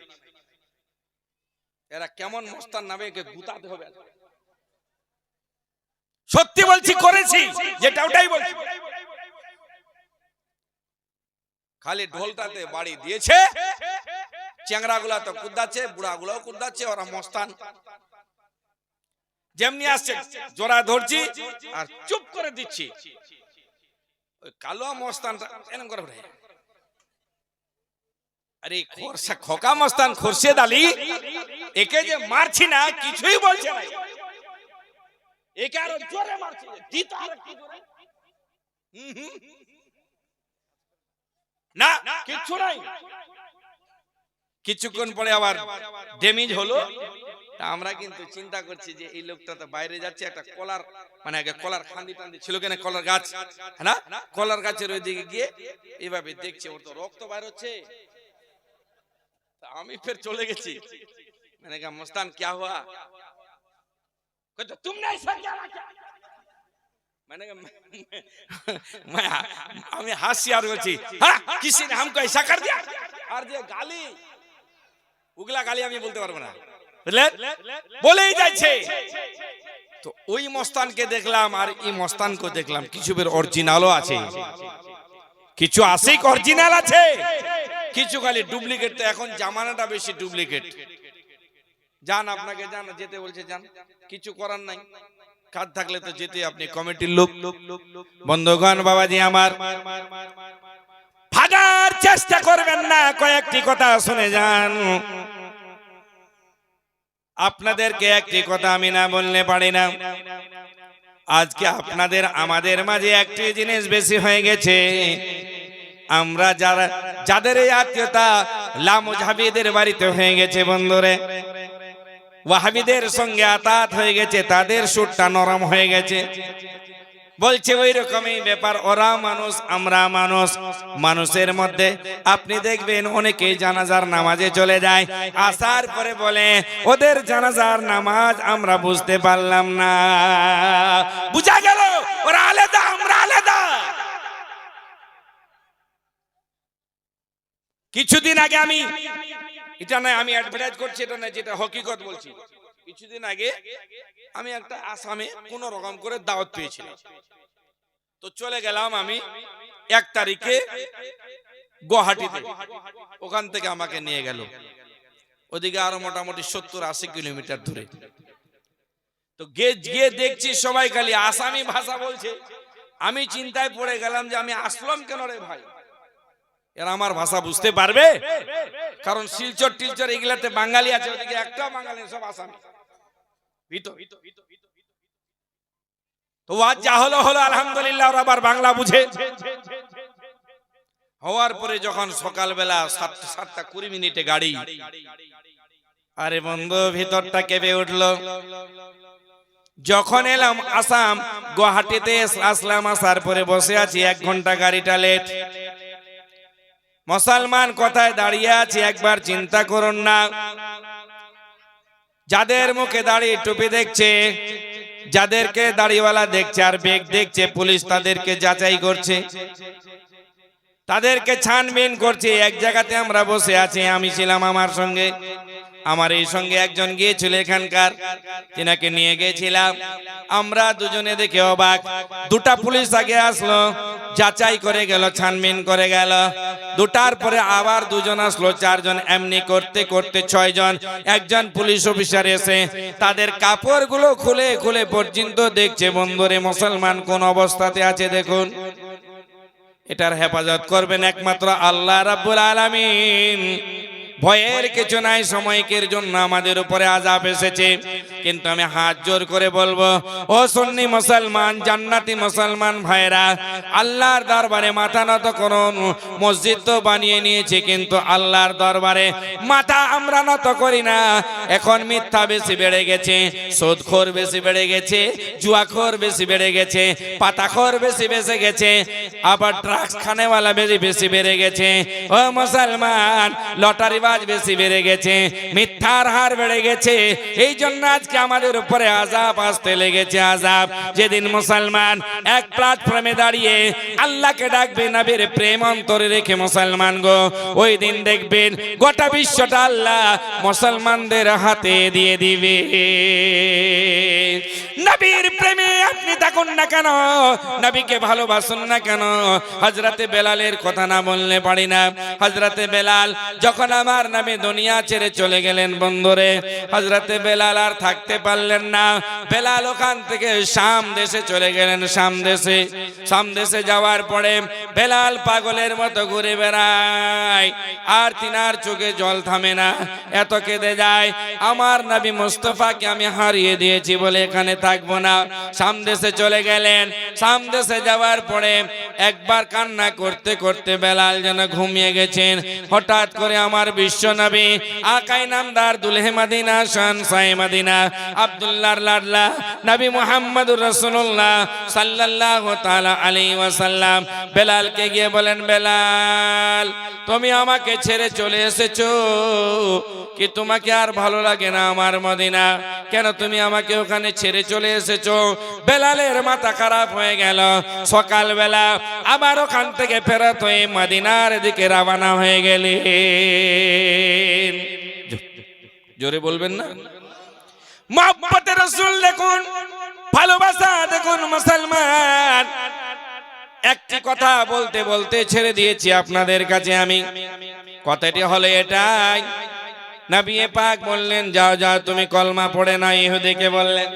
এরা কেমন মস্তান নামে একে গুতাতে হবে। সত্যি বলছি, করেছি যেটা ওটাই বলছি। খালি ঢোলটাতে বাড়ি দিয়েছে, চ্যাংরা গুলা তো কুদাচ্ছে, বুড়া গুলাও কুদাচ্ছে, ওরা মস্তান যেমনি আসছে জোড়া ধরছি আর চুপ করে দিচ্ছি। ওই কালো মস্তানটা এরকম করে উঠে, আরে খোকা মস্তান খোরশেদ আলী, একে যে মারছি না কিছুই বলছে না, একে আরো জোরে মারছি, দিতে আর কি জোরে না, কিচ্ছু নাই। কিছুক্ষণ পরে আবার ড্যামেজ হলো। আমরা কিন্তু চিন্তা করছি যে এই লোকটা তো বাইরে যাচ্ছে, একটা কলার মানে আগে কলার খান্দি টান্দি ছিল কেন, কলার গাছ না, কলার গাছের ওই দিকে গিয়ে এইভাবে দেখছে, ওর তো রক্ত বাইর হচ্ছে। আমি ফের চলে গেছি, মানে মস্তান क्या हुआ, तुमने ऐसा क्या रखा, मैंने আমি হাসি আর বলছি, হ্যাঁ किसी ने हमको ऐसा कर दिया। আর যে গালি, উগলা গালি আমি বলতে পারবো না, বুঝলেন, বলেই যাচ্ছে। তো ওই মস্তানকে দেখলাম আর এই মস্তানকে দেখলাম, কিছু বের অরিজিনালও আছে, কিছু আশিক অরিজিনাল আছে, কিছু খালি ডুপ্লিকেট। তো এখন জামানাটা বেশি ডুপ্লিকেট। যান, আপনাকে যান, যেতে বলছে যান, কিছু করার নাই, কাজ থাকলে তো যেতে আপনি কমিটির লোক। বন্ধুগণ, বাবাজি আমার, ভাগার চেষ্টা করবেন না, কয়েকটি কথা শুনে যান। আপনাদেরকে একটি কথা আমি না বললে পারি না। আজকে আপনাদের আমাদের মাঝে একটি জিনিস বেশি হয়ে গেছে, আমরা যাদের এই আত্মীয়তা লামুজাহিদের বাড়িতে হয়ে গেছে বন্ধুরে, ওয়াহাবিদের সঙ্গে আতাত হয়ে গেছে, তাদের সুরটা নরম হয়ে গেছে। বলছে ওই রকমই ব্যাপার, ওরা মানুষ আমরা মানুষ, মানুষের মধ্যে আপনি দেখবেন অনেকেই জানাজার নামাজে চলে যায়, আসার পরে বলে ওদের জানাজার নামাজ আমরা বুঝতে পারলাম না। বুঝা গেল ওরা আলাদা, আমরা আলাদা। কিছুদিন আগে আমি, এটা নয় আমি অ্যাডভার্টাইজ করছি, এটা নয়, যেটা হকিকত বলছি। কিছুদিন আগে আমি একটা আসামে কোন রকম করে দাওয়াত পেয়েছিলাম, তো চলে গেলাম আমি 1 তারিখে গুয়াহাটিতে। ওখান থেকে আমাকে নিয়ে গেল ওদিকে আরো মোটামুটি 70-80 কিলোমিটার দূরে। তো গিয়ে দেখছি সবাই খালি আসামি ভাষা বলছে। আমি চিন্তায় পড়ে গেলাম যে আমি আসলাম কেন রে ভাই, এরা আমার ভাষা বুঝতে পারবে? কারণ শিলচর টিলচর এগুলাতে বাঙালি আছে, ওদিকে একটা বাঙালি, সব আসামি। তো আজ যা হলো হলো, আলহামদুলিল্লাহ, ওরা আবার বাংলা বুঝে। হওয়ার পরে যখন সকালবেলা 7:20 গাড়ি, আরে বন্ধু ভিতরটা কেঁপে উঠলো। যখন এলাম আসাম, গুয়াহাটিতে আসলাম, আসার পরে বসে আছি 1 ঘন্টা গাড়িটা লেট। মুসলমান কোথায় দাঁড়িয়ে আছে একবার চিন্তা করুন না। যাদের মুখে দাড়ি টুপি দেখছে, যাদেরকে দাড়িওয়ালা দেখছে আর বেগ দেখছে, পুলিশ তাদেরকে যাচাই করছে, তাদেরকে ছানবিন করছে। এক জায়গাতে আমরা বসে আছি, আমি ছিলাম আমার সঙ্গে আমার এই সঙ্গে একজন গিয়েছিল এখানকার, তিনাকে নিয়ে গেছিলাম। আমরা দুজনে দেখে অবাক। দুটা পুলিশ আগে আসলো, যাচাই করে গেল, ছানবিন করে গেল। দুটার পরে আবার দুজন আসলো, চারজন। এমনি করতে করতে 6 জন। একজন পুলিশ অফিসার এসে তাদের কাপড়গুলো খুলে খুলে পর্যন্ত দেখছে বন্ধুরে মুসলমান কোন অবস্থাতে আছে দেখুন। এটার হেফাজত করবেন একমাত্র আল্লাহ রাব্বুল আলামিন। ভয়ের কিছু নাই, সময়কের জন্য আমাদের উপরে আযাব এসেছে, কিন্তু আমি হাত জোর করে বলবো, ও সুন্নি মুসলমান, জান্নাতি মুসলমান ভাইরা, আল্লাহর দরবারে মাথা নত করুন। মসজিদ তো বানিয়ে নিয়েছে, কিন্তু আল্লাহর দরবারে মাথা আমরা নত করি না। এখন মিথ্যা বেশি বেড়ে গেছে, সুদখোর বেশি বেড়ে গেছে, জুয়াখোর বেশি বেড়ে গেছে, পাতাখোর বেশি বেড়ে গেছে, আবার ড্রাগস খানেওয়ালা বেশি বেড়ে গেছে। ও মুসলমান, লটারি বেশি বেড়ে গেছে, মিথ্যার হার বেড়ে গেছে। এই জন্য আজকে আমাদের উপরে আযাব আসতে লেগেছে, আযাব। যেদিন মুসলমান এক প্ল্যাটফর্মে দাঁড়িয়ে আল্লাহকে ডাকবে, নবীর প্রেম অন্তরে রেখে মুসলমান গো, ওই দিন দেখবেন গোটা বিশ্বটা আল্লাহ মুসলমানদের হাতে দিয়ে দিবে। নবীর প্রেমে আপনি থাকুন না কেন, নবীকে ভালোবাসুন না কেন, হযরতে বেলালের কথা না বললে পারি না। হযরতে বেলাল যখন আমার নবী দুনিয়া ছেড়ে চলে গেলেন বন্ধুরে, হযরতে বেলাল আর থাকতে পারলেন না। বেলাল ওখান থেকে শাম দেশে চলে গেলেন। শাম দেশে যাওয়ার পরে বেলাল পাগলের মতো ঘুরে বেড়ায়, আর তিনার চোখে জল থামে না, এত কেঁদে যায়, আমার নবী মুস্তাফাকে আমি হারিয়ে দিয়েছি বলে এখানে থাকবো না। শাম দেশে চলে গেলেন। শাম দেশে যাওয়ার পরে একবার কান্না করতে করতে বেলাল যেন ঘুমিয়ে গেছেন। হঠাৎ করে আমার বিশ্ব নবী আকাই নামদার দুলহে মদিনা শানসাই মদিনা আব্দুল্লাহর লাডলা নবী মুহাম্মদুর রাসূলুল্লাহ সাল্লাল্লাহু তাআলা আলাইহি ওয়াসাল্লাম বেলালকে গিয়ে বলেন, বেলাল, তুমি আমাকে ছেড়ে চলে এসেছো কি তোমাকে আর ভালো লাগে না আমার মদিনা? কেন তুমি আমাকে ওখানে ছেড়ে চলে এসেছো? বেলালের মাথা খারাপ হয়ে গেল। সকালবেলা আবার ওখান থেকে ফেরত হয়ে মদিনার দিকে রওনা হয়ে গেলেন। জোরে বলবেন না? মুহাব্বতে রাসূল দেখুন, ভালোবাসা দেখুন মুসলমান। একটি কথা বলতে বলতে ছেড়ে দিয়েছি আপনাদের কাছে আমি। কথাটি হলো এটাই, নবী পাক বললেন, যাও যাও তুমি কলমা পড়ে না। ইহুদিকে বললেন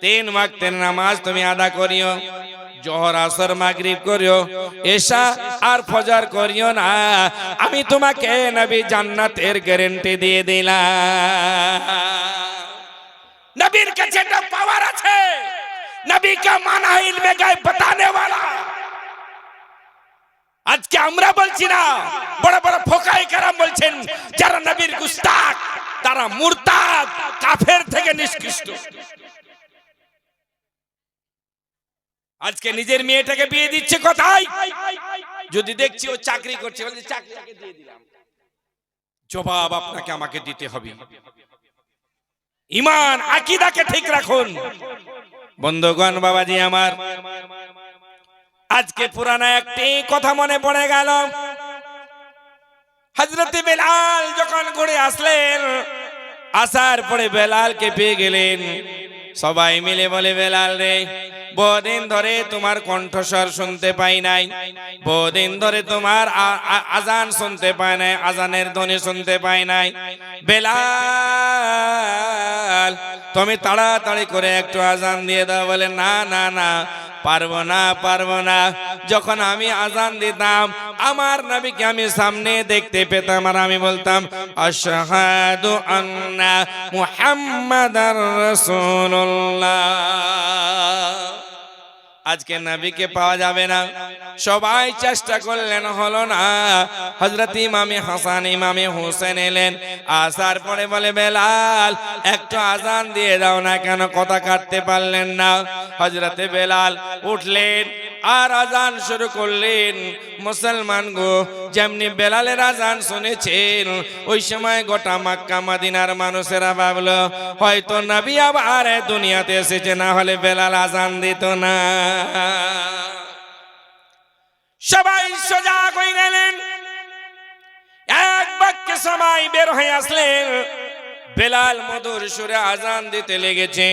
3 ওয়াক্তের নামাজ তুমি আদা করিও, জোহর আসর মাগরিব করিও, এশা আর ফজর করিও না, আমি তোমাকে নবী জান্নাতের গ্যারান্টি দিয়ে দিলাম। নবীর কাছে একটা পাওয়ার আছে, নবী কা মানা ইলমে গায়ব বাতানে ওয়ালা। আজকে আমরা বলছি না, বড় বড় ফোকায়ে কেরাম বলছেন, যারা নবীর গুস্তাখ তারা মুরতাদ, কাফের থেকে নিষ্কৃষ্ট। আজকে নিজের মেয়েটাকে বিয়ে দিচ্ছে কোথায়? যদি দেখছি ও চাকরি করছে, বলছে চাকরিটাকে দিয়ে দিলাম। জবাব আপনাকে আমাকে দিতে হবে। ঈমান আকীদাকে ঠিক রাখুন। বন্ধুগণ, বাবাজি আমার, আজকে পুরানা একটি কথা মনে পড়ে গেল। হযরতে বেলাল যখন ঘুরে আসলেন, আসার পরে বেলালকে পেয়ে গেলেন। সবাই মিলে বলে, বেলাল রে, বহুদিন ধরে তোমার কণ্ঠস্বর শুনতে পাই নাই, বহুদিন ধরে তোমার আজান শুনতে পাই নাই, আজানের ধ্বনি শুনতে পাই নাই। বেলাল, তুমি তাড়াতাড়ি করে একটু আজান দিয়ে দাও। বলে, না না না, পারবো না। যখন আমি আজান দিতাম, আমার নবীকে আমি সামনে দেখতে পেতাম, আর আমি বলতাম, আশহাদু আন্না মুহাম্মাদার রাসূলুল্লাহ। আজকে নবীকে পাওয়া যাবে না। সবাই চেষ্টা করলেন, হলো না। হযরত ইমামে হাসান, ইমামে হোসেন এলেন। আসার পরে বলে, বেলাল, একটু আজান দিয়ে দাও না। কেন? কথা কাটতে পারলেন না। হযরতে বেলাল উঠলেন আর আজান শুরু করলেন। মুসলমান গো, যেমনি বেলালের আজান শুনেছেন, ওই সময় গোটা মক্কা মদিনার মানুষেরা ভাবলো হয়তো নবী আবার দুনিয়াতে এসেছে, না হলে বেলাল আজান দিত না। সবাই সজাগ হয়ে গেলেন। এক বাক্যে সবাই বের হয়ে আসলেন। বেলাল মধুর সুরে আজান দিতে লেগেছে।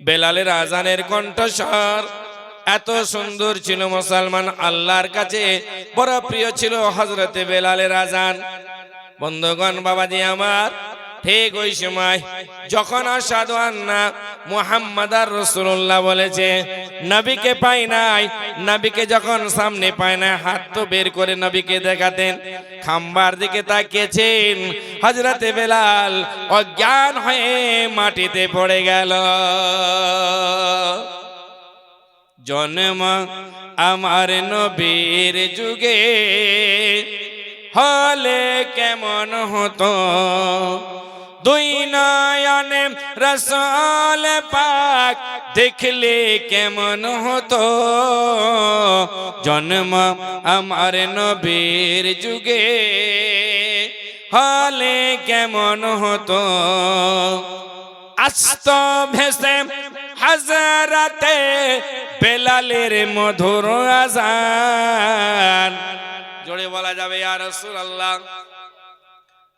বেলালের আজানের কণ্ঠস্বর এত সুন্দর ছিল, মুসলমান আল্লাহর কাছে বড় প্রিয় ছিল হযরতে বেলালের আজান। বন্ধুগণ, বাবাজি আমার, ঠিক ওই সময় যখন আশহাদু আন্না মুহাম্মাদার রাসূলুল্লাহ বলেছে, নবীকে পাই নাই, নবীকে যখন সামনে পায় না, হাত তো বের করে নবীকে দেখাতেন। খাম্বার দিকে তাকিয়েছেন, হযরতে বেলাল অজ্ঞান হয়ে মাটিতে পড়ে গেল। জন্ম আমার নবীর যুগে হলে কেমন হতো, দুই নয়নে রাসূল পাক দেখলে কেমন হতো। জন্ম আমার নবীর যুগে হলে কেমন হতো, আস্ত ভেসে হযরতে বেলালের মধুর আযান। জোরে বলা যাবে ইয়া রাসূলুল্লাহ।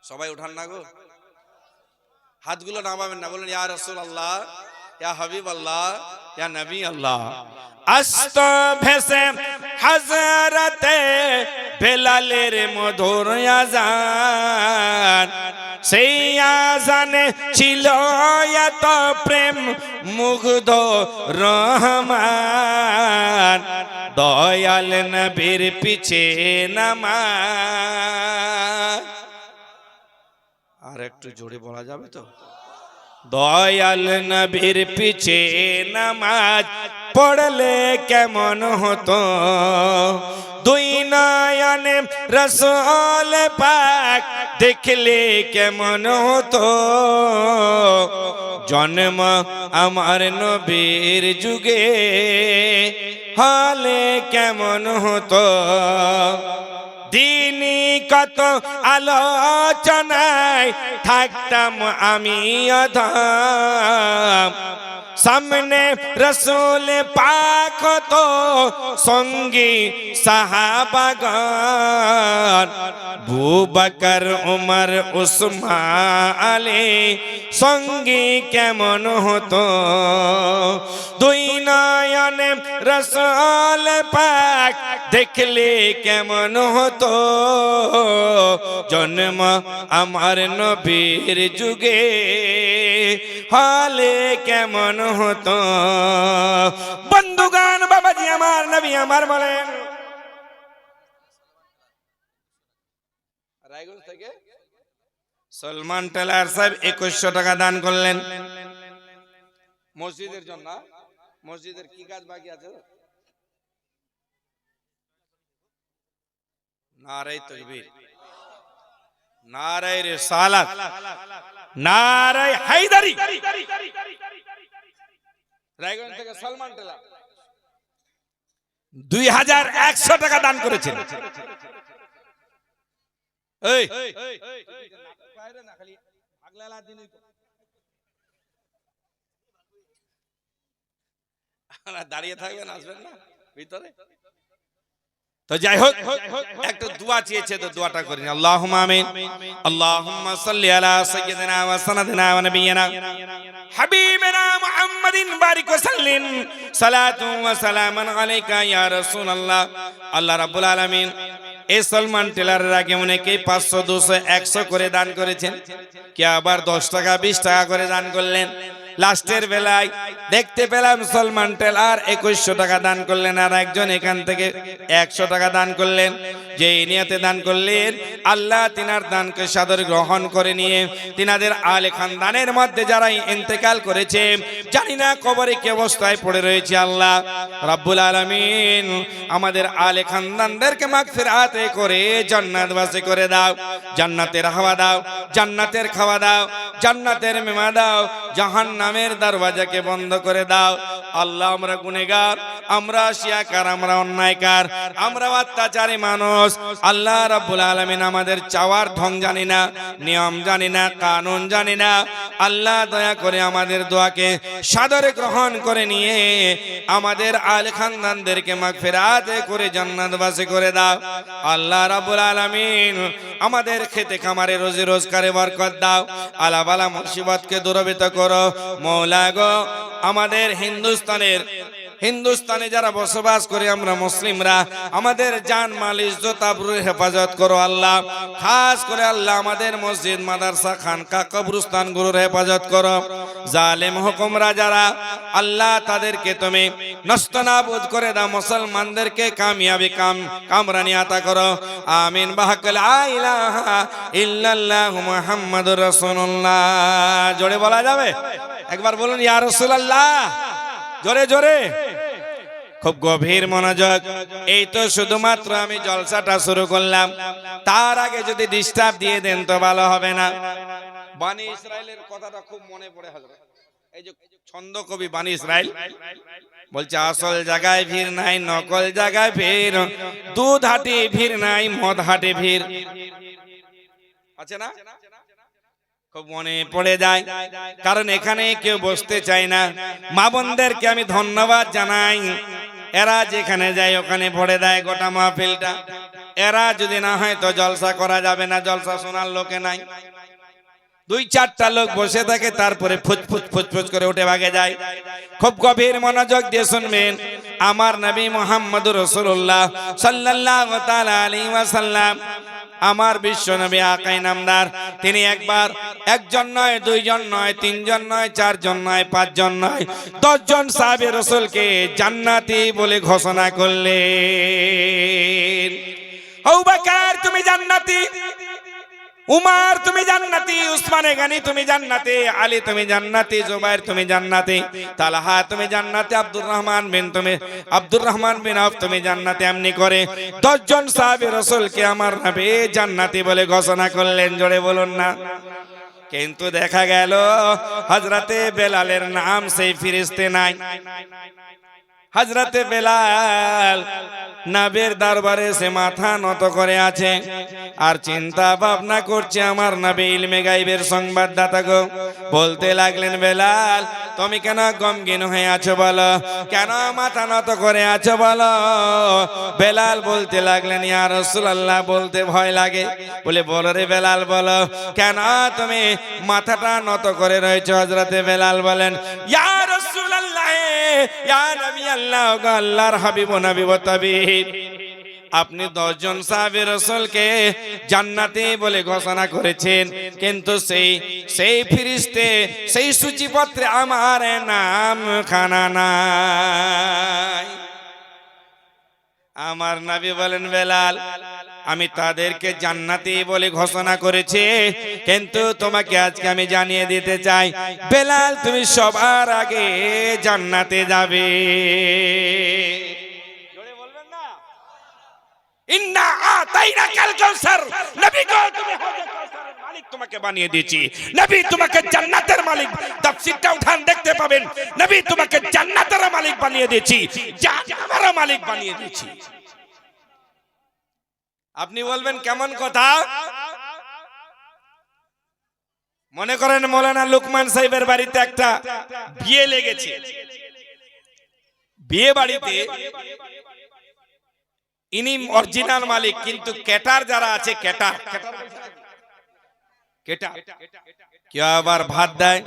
সবাই উঠান না গো, হাতগুলো নামাবেন না, বলেন ইয়া রাসূলুল্লাহ, ইয়া হাবিবাল্লাহ, ইয়া নবী আল্লাহ। আস্ত ভেসে হযরতে বেলালের মধুর আযান, সেই আযানে ছিল এত প্রেম মুগ্ধ রহমান, দয়াল নবীর পিছে নামাজ। আর একটু জোরে বলা যাবে তো? দয়াল নবীর পিছে নামাজ পড়লে কেমন হতো, দুই নয়নে রাসূল পাক দেখলে কেমন হতো। জন্ম আমার নবীর যুগে হলে কেমন হতো, দিনই কত আলোচনায় থাকতাম আমি অধম, সামনে রাসূল পাক হতো সঙ্গী সাহাবাগণ, আবু বকর উমর উসমান আলী সঙ্গী কেমন হতো, দুই নয়নে রাসূল পাক দেখলে কেমন হতো। জন্ম আমার নবীর যুগে হলে কেমন হতো। বন্ধুগণ, বাবাজি আমার, নবী আমার বলেন, রায়গঞ্জ থেকে সলমান টেলার সাহেব 2100 টাকা দান করলেন মসজিদের জন্য। মসজিদের কি কাজ বাকি আছে? নারে তাকবীর, নারে রিসালাত, নারে হায়দারি। রায়গঞ্জ থেকে সলমান টেলার 2100 টাকা দান করেছেন। এই দাঁড়িয়ে থাকবেন, আসবেন না ভিতরে? তো যাই হোক, একটা দোয়া চেয়েছে, তো দোয়াটা করেন। আল্লাহুম্মা আমিন। আল্লাহুম্মা সাল্লি আলা সাইয়্যিদিনা ওয়া সানাদিনা ওয়া নাবিয়িনা হাবিবিনা মুহাম্মাদিন বারিক ওয়া সাল্লিম সালাতু ওয়া সালামান আলাইকা ইয়া রাসূলুল্লাহ। আল্লাহ রাব্বুল আলামিন এই সলমান টেলারের আগে অনেকেই 500, 200, 100 করে দান করেছেন, কে আবার 10 টাকা 20 টাকা করে দান করলেন। লাস্টের বেলায় দেখতে পেলাম সলমান টেলার 2100 টাকা দান করলেন, আর একজন এখান থেকে 100 টাকা দান করলেন। যে নিয়তে দান করলেন, আল্লাহ তিনার দানকে সাদর গ্রহণ করে নিয়ে তিনাদের আলে খানদানের মধ্যে যারা ইন্তেকাল করেছে, জানি না কবরে কি অবস্থায় পড়ে রয়েছে, আল্লাহ রাব্বুল আলামিন আমাদের আলে খানদানদেরকে মাগফিরাত করে জান্নাতবাসী করে দাও, জান্নাতের হাওয়া দাও, জান্নাতের খাওয়া দাও, জান্নাতের মেওয়া দাও, জাহান্নামের দরওয়াজাকে বন্ধ করে দাও। আল্লাহ আমরা গুনাহগার, আমরা শিয়াকার, আমরা অন্যায়কার, আমরা অত্যাচারী মানুষ। আল্লাহ রাব্বুল আলামিন আমাদের চাওয়ার ঢং জানি না, নিয়ম জানি না, কানুন জানি না। আল্লাহ দয়া করে আমাদের দোয়াকে সাদরে গ্রহণ করে নিয়ে আমাদের আলে খানদানদেরকে মাগফিরাত করে জান্নাতবাসী করে দাও। আল্লাহ রাব্বুল আলামিন আমাদের খেতে খামারে রোজি রোজগারে বরকত দাও। আলা বালা মুসিবতকে দূরীভূত করো মওলা গো। আমাদের হিন্দুস্তানে যারা বসবাস করে আমরা মুসলিমরা, আমাদের জান মাল ইজ্জত আবরুর হেফাজত করো আল্লাহ। খাস করে আল্লাহ আমাদের মসজিদ মাদ্রাসা খানকা কবরস্থান গুলোর হেফাজত করো। জালেম হুকুমরা যারা আল্লাহ তাদেরকে তুমি নস্তনাবুদ করে দাও। মুসলমানদেরকে কামিয়াবি কামরানি আতা করো। আমিন বাহাক লা ইলাহা ইল্লাল্লাহ মুহাম্মাদুর রাসূলুল্লাহ। জোরে বলা যাবে? একবার বলুন ইয়া রাসূলুল্লাহ, জোরে জোরে, খুব গভীর মনোযোগ। এই তো শুধুমাত্র আমি জলসাটা শুরু করলাম, তার আগে যদি ডিস্টার্ব দিয়ে দেন তো ভালো হবে না। বানি ইসরাইলের কথাটা খুব মনে পড়ে হযরত। এই যে ছন্দ কবি বানি ইসরাইল বলছে, আসল জায়গায় ভিড় নাই, নকল জায়গায় ভিড়, দুধ হাটে ভিড় নাই, মদ হাটে ভিড় আছে না? খুব মনে পড়ে যায়, কারণ এখানে কেউ বসতে চায় না। মা বোনদেরকে আমি ধন্যবাদ জানাই, এরা যেখানে যায় ওখানে ভরে দেয় গোটা মাহফিলটা। এরা যদি না হয় তো জলসা করা যাবে না, জলসা শোনার লোকে নাই। দুই চারটা লোক বসে থাকে, তারপরে ফুচফুচ ফুচফুচ করে উঠে ভাগে যায়। খুব গভীর মনোযোগ দিয়ে শুনবেন। আমার নবী মুহাম্মদুর রাসূলুল্লাহ সাল্লাল্লাহু তাআলা আলাইহি ওয়াসাল্লাম, আমার বিশ্ব নবী আকাই নামদার, তিনি একবার একজন নয়, দুইজন নয়, তিনজন নয়, চারজন নয়, পাঁচজন নয়, 10 জন সাহাবে রাসূলকে জান্নাতি বলে ঘোষণা করলেন। আবু বকর তুমি জান্নাতি, উমর তুমি জান্নাতি, উসমান গানি তুমি জান্নাতি, আলী তুমি জান্নাতি, জুবাইর তুমি জান্নাতি, তালহা তুমি জান্নাতি, আব্দুর রহমান বিন আওফ তুমি জান্নাতি। এমনি করে 10 জন সাহাবী রাসূলকে আমার নবী জান্নাতি বলে ঘোষণা করলেন। জোরে বলুন না। কিন্তু দেখা গেল হযরতে বেলালের নাম সেই ফেরেশতা নাই। হযরতে বেলাল নবীর দরবারে সে মাথা নত করে আছে আর চিন্তা ভাবনা করছে। আমার নবী ইলমে গায়বের সংবাদদাতা গো, বলতে লাগলেন, বেলাল তুমি কেন গমগীন হয়ে আছো বলো, কেন মাথা নত করে আছো বলো। বেলাল বলতে লাগলেন, ইয়া রাসূলুল্লাহ বলতে ভয় লাগে। বলে বলো রে বেলাল বলো, কেন তুমি মাথাটা নত করে রয়েছো? হযরতে বেলাল বলেন, ইয়া রাসূলুল্লাহ, ইয়া নবী আল্লাহ, আল্লাহর হাবিব নবী ওয়া তাবিব, আপনি 10 জন সাহাবী রাসূলকে জান্নাতি বলে ঘোষণা করেছেন, কিন্তু সেই ফেরেশতা সেই সূচিপত্রে আমার নাম খানা নাই। আমার নবী বলেন, বেলাল আমি তাদেরকে জান্নাতি বলে ঘোষণা করেছি, কিন্তু তোমাকে আজকে আমি জানিয়ে দিতে চাই, বেলাল তুমি সবার আগে জান্নাতে যাবে। ইন্না আতাইনাকাল কাউসার, নবী গো তুমি হাউজে কাউসারের মালিক তোমাকে বানিয়ে দিয়েছি। নবী তোমাকে জান্নাতের মালিক, তাফসীরটা উঠান দেখতে পাবেন। নবী তোমাকে জান্নাতের মালিক বানিয়ে দিয়েছি, জাহান্নামের মালিক বানিয়ে দিয়েছি। আপনি বলবেন কেমন কথা? মনে করেন মৌলানা লুকমান সাহেবের বাড়িতে একটা বিয়ে লেগেছে। বিয়ে বাড়িতে ইনি অরিজিনাল মালিক, কিন্তু ক্যাটার যারা আছে, ক্যাটার কেউ আবার ভাত দেয়,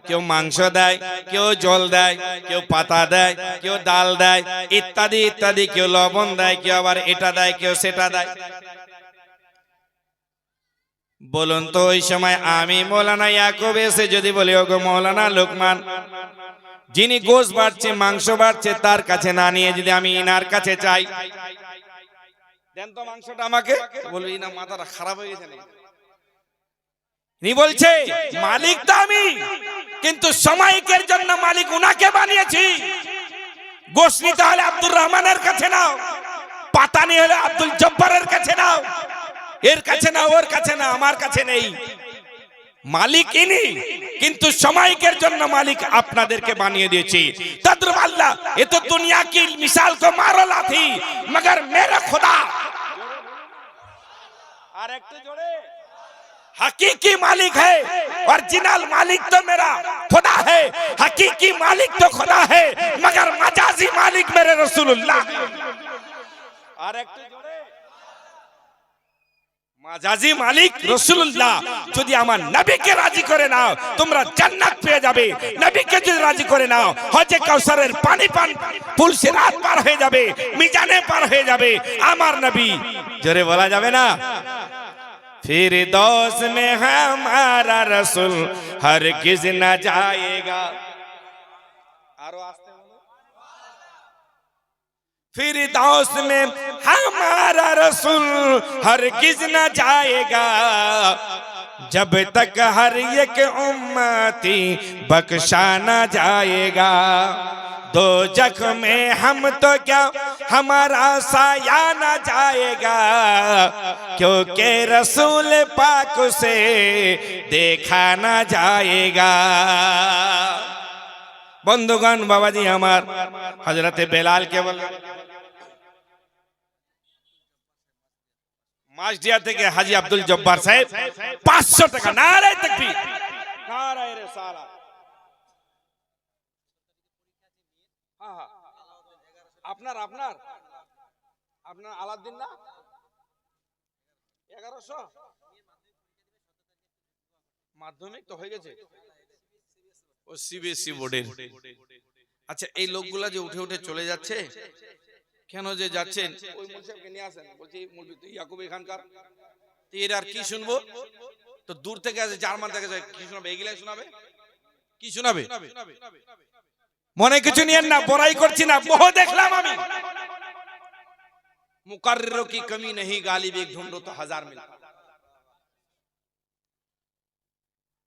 কেউ মাংস দেয়, কেউ জল দেয়, কেউ পাতা দেয়, কেউ ডাল দেয়, ইত্যাদি ইত্যাদি, কেউ লবণ দেয়, কেউ আবার এটা দেয়, কেউ সেটা দেয়। বলুন তো ওই সময় আমি মৌলানা ইয়াকুব এসে যদি বলি, ওগো মৌলানা লোকমান, যিনি গোশ বাড়ছে, মাংস বাড়ছে, তার কাছে না নিয়ে যদি আমি ইনার কাছে চাই, দেন তো মাংসটা আমাকে, বলবি না মাথাটা খারাপ হয়ে গেছে নাকি? নি বলছে মালিক তো আমি, কিন্তু সাময়িকের জন্য মালিক উনাকে বানিয়েছি। গোশ নিতে হলে আব্দুর রহমানের কাছে নাও, পাতা নিয়ে হলে আব্দুল জব্বারের কাছে নাও, এর কাছে নাও, ওর কাছে না, আমার কাছে নেই। মালিক ইনি, কিন্তু সময়কের জন্য মালিক আপনাদেরকে বানিয়ে দিয়েছি। तद्रुब अल्लाह, ये तो दुनिया की मिसाल को मारो लाथी, मगर मेरा खुदा और एक जोड़े हकीकी मालिक है, ओरिजिनल मालिक तो मेरा खुदा है, हकीकी मालिक तो खुदा है, मगर मजाजी मालिक मेरे रसूलुल्लाह। और एक जोड़े মাজাজি মালিক রাসূলুল্লাহ। যদি আমার নবীকে রাজি করে নাও তোমরা জান্নাত পেয়ে যাবে। নবীকে যদি রাজি করে নাও হজে কাউসারের পানি পান পুল সিরাত পার হয়ে যাবে, মিজানে পার হয়ে যাবে। আমার নবী জোরে বলা যাবে না? फिरदौस में हमारा रसूल हरगिज न जाएगा। फिरदौस में हमारा रसूल हरगिज न जाएगा, जब तक हर एक उम्मती बख्शा न जाएगा। दो जख में हम तो क्या हमारा साया न जाएगा, क्योंकि रसूल पाक से देखा न जाएगा। बंधुगण बाबाजी हमार हजरत बेलाल के बोले मास्टिया থেকে হাজী আব্দুল জব্বার সাহেব 500 টাকা। নারে তাকবীর, নারে রিসালাত। হ্যাঁ হ্যাঁ, আপনার আপনার আপনার আলাউদ্দিন না 1100 মাধ্যমিক তো হয়ে গেছে, ও সিবিএসসি বোর্ডের। আচ্ছা, এই লোকগুলা যে উঠে উঠে চলে যাচ্ছে কেন যে যাচ্ছেন? ওই মূল সাহেবকে নিয়ে আসেন। বলছি মুলবি তুই ইয়াকুব এখানকার, এর আর কি শুনবো? তো দূর থেকে আসে, জার্মান থেকে কি শোনাবে? এগুলাই শোনাবে? কি শোনাবে? মনে কিছু নিয়েন না, বড়াই করছি না, বহু দেখলাম আমি। মুকাররিরোं की कमी नहीं, गालिब एक ढूंढो तो हजार मिलता।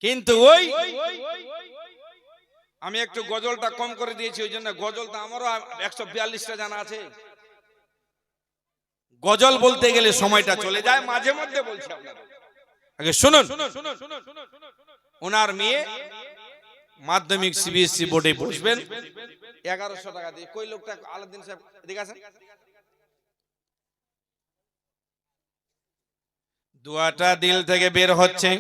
কিন্তু ওই আমি একটু গজলটা কম করে দিয়েছি, ওই জন্য গজলটা আমারও 142টা জানা আছে। গজল বলতে গেলে সময়টা চলে যায়, মাঝে মধ্যে বলছি আপনাদের। আগে শুনুন, ওনার মেয়ে মাধ্যমিক সিবিএসসি বোর্ডে বসবেন 1100 টাকা দিয়ে। কই লোকটা? আলাউদ্দিন সাহেব এদিকে আসেন। দোয়াটা দিল থেকে বের হচ্ছে।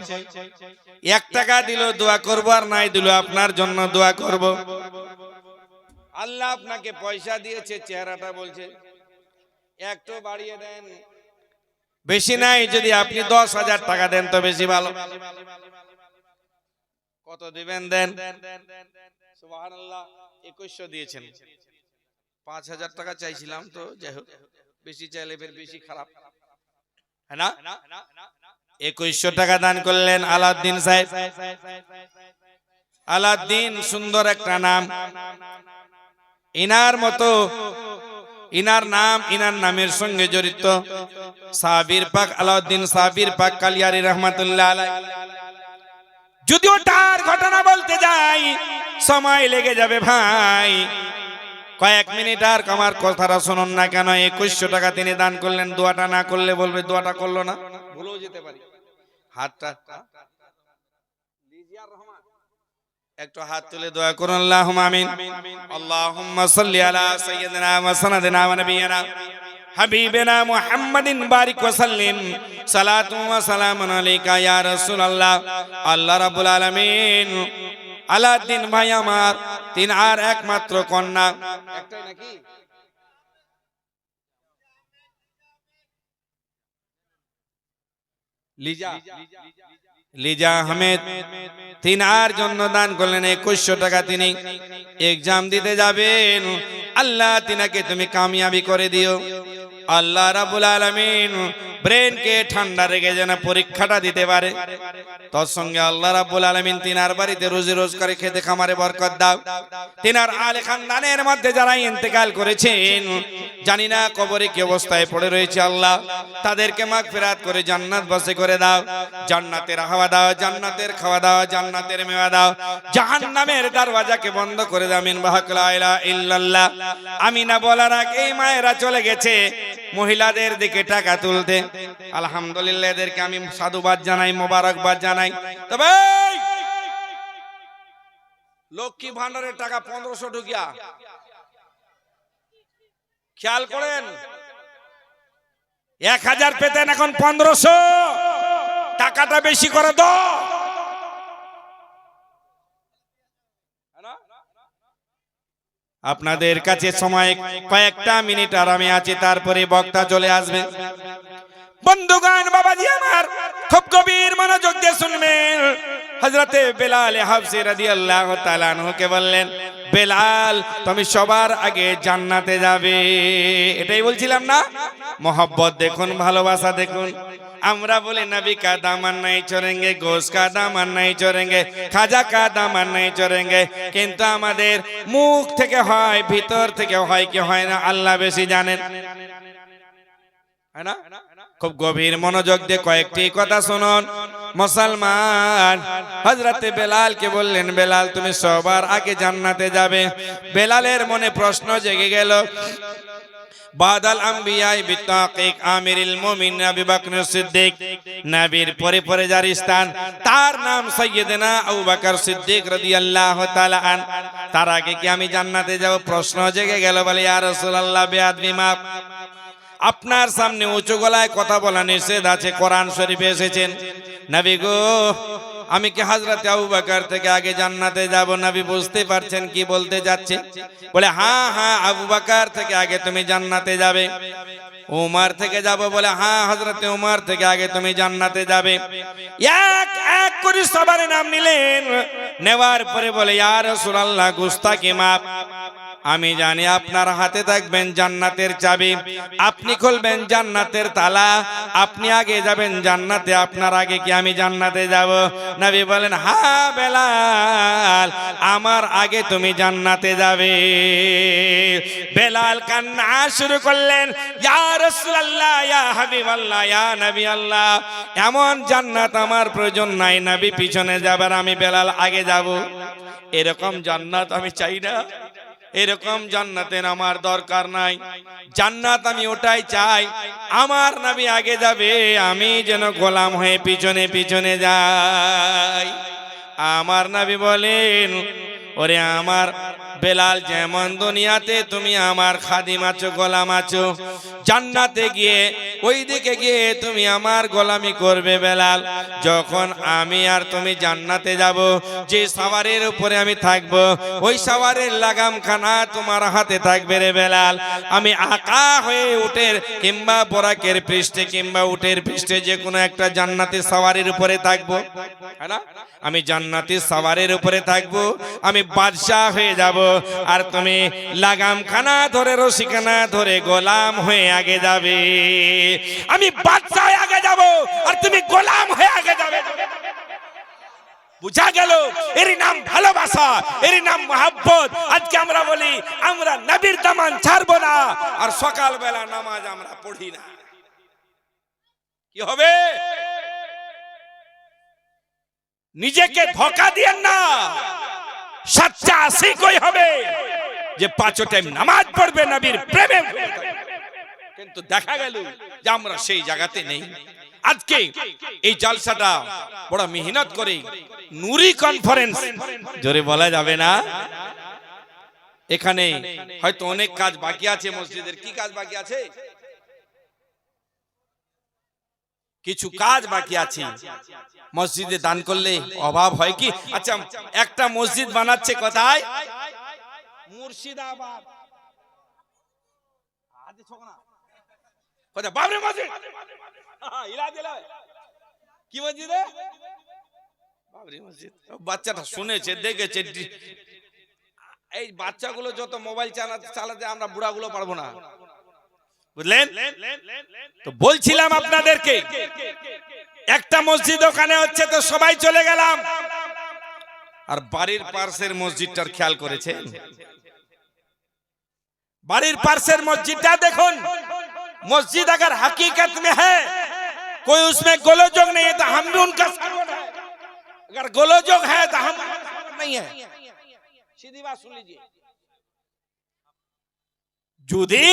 1 টাকা দিল দোয়া করব, আর নাই দিল আপনার জন্য দোয়া করব। আল্লাহ আপনাকে পয়সা দিয়েছে, চেহারাটা বলছে একটু বাড়িয়ে দেন। বেশি নাই, যদি আপনি 10,000 টাকা দেন তো বেশি ভালো। কত দিবেন দেন? সুবহানাল্লাহ, 2100 দিয়েছেন। 5000 টাকা চাইছিলাম, তো যাই হোক, বেশি চাইলে ফের বেশি খারাপ, है ना? 2100 টাকা দান করলেন আলাউদ্দিন সাহেব। আলাউদ্দিন সুন্দর একটা নাম। ইনার মতো, ইনার নাম, ইনার নামের সঙ্গে জড়িত সাবির পাক আলাউদ্দিন সাবির পাক কালিয়ারি রহমাতুল্লাহ আলাইহি। যদিও তার ঘটনা বলতে যাই সময় লেগে যাবে ভাই, কয়েক মিনিট আর আমার কথাটা শুনুন না কেন। 2100 টাকা তিনি দান করলেন। দোয়াটা না করলে বলবে দোয়াটা করলো না, ভুলেও যেতে পারি। হাতটা একটু হাত তুলে দোয়া করুন, আল্লাহুম্মা আমিন। আল্লাহুম্মা সাল্লি আলা সাইয়্যিদিনা ওয়া সানাদিনা ওয়া নাবিয়িনা হাবিবিনা মুহাম্মাদিন বারিক ওয়া সাল্লিম। সালাতু ওয়া সালামুন আলাইকা ইয়া রাসূলুল্লাহ। আল্লাহ রাব্বুল আলামিন আলাউদ্দিন ভাই আমার তিন আর একমাত্র কন্যা, একটাই নাকি? লিজা আহমেদ তিন আর জন্য দান করলেন 2100 টাকা। তিনি এক্সাম দিতে যাবেন, আল্লাহ তিনাকে তুমি কামিয়াবি করে দিও। আল্লাহ রাব্বুল আলামিন ব্রেন কে ঠান্ডা রেখে যেন পরীক্ষাটা দিতে পারে। তোর সঙ্গে আল্লাহ রাব্বুল আলামিন তিনার বাড়িতে রোজি রোজ করে খেতে খামারে বরকত দাও। তিনার আলে খানদানের মধ্যে যারা ইন্তেকাল করেছেন, জানি না কবরে কি অবস্থায় পড়ে রয়েছে, আল্লাহ তাদেরকে মাগফিরাত করে জান্নাত বাসে করে দাও। জান্নাতের হাওয়া দাও, জান্নাতের খাওয়া দাও, জান্নাতের মেওয়া দাও, জাহান্নামের দরওয়াজাকে বন্ধ করে দাও। আমিন বাহাক লা ইলাহা ইল্লাল্লাহ। আমি না বলার আগে এই মায়েরা চলে গেছে মহিলাদের দিকে টাকা তুলতে। আলহামদুলিল্লাহ, এদেরকে আমি সাধুবাদ জানাই, মোবারকবাদ জানাই। তবে লক্ষ্মী ভান্ডারের টাকা 1500 ঢুকিয়া, খেয়াল করেন 1000 পেতেন, এখন 1500, টাকাটা বেশি করে দাও। আপনাদের কাছে সময় কয়েকটা মিনিট আর আমি আছি, তারপরে বক্তা চলে আসবে। বন্ধুগণ, বাবাজি আমার খুব গভীর মনোযোগ দিয়ে শুনবেন। হযরতে বেলাল হাবশী রাদিয়াল্লাহু তাআলা আনহুকে বললেন, বেলাল তুমি সবার আগে জান্নাতে যাবে। এটাই বলছিলাম না? মোহব্বত দেখুন, ভালোবাসা দেখুন। আমরা বলি নবী কা দামান নাই চড়েঙ্গে, গোশ কা দামান নাই চড়েঙ্গে, খাজা কা দামান নাই চড়েঙ্গে, কিন্তু আমাদের মুখ থেকে হয়, ভিতর থেকে হয় কি হয় না আল্লাহ বেশি জানেন, হয় না? খুব গভীর মনোযোগ দিয়ে কয়েকটি কথা শুনুন। মুসলমান হযরতে বেলালকে বললেন, বেলাল তুমি সবার আগে জান্নাতে যাবে। বেলালের মনে প্রশ্ন জেগে গেল, বাদাল আম্বিয়াই বিতাকিক আমিরুল মুমিনিন আবু বকর সিদ্দিক, নবীর পরে পরে যার স্থান, তার নাম সাইয়্যিদনা আবু বকর সিদ্দিক রাদিয়াল্লাহু তাআলা আন, তার আগে কি আমি জান্নাতে যাব? প্রশ্ন জেগে গেল। বলে, ইয়া রাসূলুল্লাহ বেয়াদবি মাফ, আপনার সামনে উঁচু গলায় কথা বলা নিষেধ আছে, কোরআন শরীফে এসেছেন। নবী গো, আমি কি হযরতে আবু বকর থেকে আগে জান্নাতে যাব? নবী বুঝতে পারছেন কি বলতে যাচ্ছে। বলে, হ্যাঁ হ্যাঁ, আবু বকর থেকে আগে তুমি জান্নাতে যাবে। উমর থেকে যাব? বলে, হ্যাঁ, হযরতে উমর থেকে আগে তুমি জান্নাতে যাবে। এক এক করে সবার নাম নিলেন। নেওয়ার পরে বলে, ইয়া রাসূলুল্লাহ গুস্তাকি মাফ, আমি জানি আপনার হাতে থাকবেন জান্নাতের চাবি, আপনি খুলবেন জান্নাতের তালা, আপনি আগে যাবেন জান্নাতে, আপনার আগে কি আমি জান্নাতে যাব? নবী বলেন, হ্যাঁ বেলাল, আমার আগে তুমি জান্নাতে যাবে। বেলাল কান্না শুরু করলেন, ইয়া রাসূলুল্লাহ, ইয়া হাবিবাল্লাহ, ইয়া নবী আল্লাহ, এমন জান্নাত আমার প্রয়োজন নাই, নবী পিছনে যাবার, আমি বেলাল আগে যাব। এরকম জান্নাত আমি চাই না, এরকম জান্নাতের আমার দরকার নাই। জান্নাত আমি ওটাই চাই, আমার নবী আগে যাবে, আমি যেন গোলাম হয়ে পিছনে পিছনে যাই। আমার নবী বলেন, ওরে আমার বেলাল, যেমন দুনিয়াতে তুমি আমার খাদিম আছো, গোলাম আছো, জান্নাতে গিয়ে ওই দিকে গিয়ে তুমি আমার গোলামি করবে বেলাল। যখন আমি আর তুমি জান্নাতে যাব, যে সাওয়ারের উপরে আমি থাকবো, ওই সাওয়ারের লাগামখানা তোমার হাতে থাকবে রে বেলাল। আমি আকা হয়ে উটের কিংবা বোরাকের পৃষ্ঠে কিংবা উটের পৃষ্ঠে যে কোনো একটা জান্নাতের সাওয়ারের উপরে থাকবো, হ্যাঁ না? আমি জান্নাতের সাওয়ারের উপরে থাকবো, আমি বাদশাহ হয়ে যাব, আর তুমি লাগামখানা ধরে রশিখানা ধরে গোলাম হয়ে আগে যাবে। আমি বাদশাহ হয়ে আগে যাব, আর তুমি গোলাম হয়ে আগে যাবে। বুঝা গেল? এরই নাম ভালোবাসা, এরই নাম মহব্বত। আজকে আমরা বলি আমরা নবীর দামান ছাড়বো না, আর সকালবেলা নামাজ আমরা পড়ি না। কি হবে? নিজেকে ধোঁকা দিয়েন না। সচ্চা আশিকই হবে যে 5 টাইম নামাজ পড়বে, নবীর প্রেমে। কিন্তু দেখা গেল যে আমরা সেই জায়গাতে নেই। আজকে এই জলসাটা বড় মেহনত করে নূরি কনফারেন্স, জোরে বলা যাবে না, এখানে হয়তো অনেক কাজ বাকি আছে মসজিদের। কি কাজ বাকি আছে? কিছু কাজ বাকি আছে। মসজিদে দান করলে অভাব হয় কি? আচ্ছা, একটা মসজিদ বানাচ্ছে কোথায়? মুর্শিদাবাদ। কোথায়? বাবরি মসজিদ। কি মসজিদ? বাবরি মসজিদ। বাচ্চাটা শুনেছে, দেখেছে। এই বাচ্চাগুলো যত মোবাইল চালাতে আমরা বুড়াগুলো পারবো না, বুঝলেন? তো বলছিলাম আপনাদেরকে, একটা মসজিদ ওখানে হচ্ছে, তো সবাই চলে গেলাম। আর বাড়ির পাশের মসজিদটার খেয়াল করেছেন? বাড়ির পাশের মসজিদটা দেখুন। मस्जिद अगर हकीकत में है, कोई उसमें गोलोजोग नहीं है, तो हम भी उनका साथ है। अगर गोलोजोग है तो हम नहीं है। सीधी बात सुन लीजिए। যদি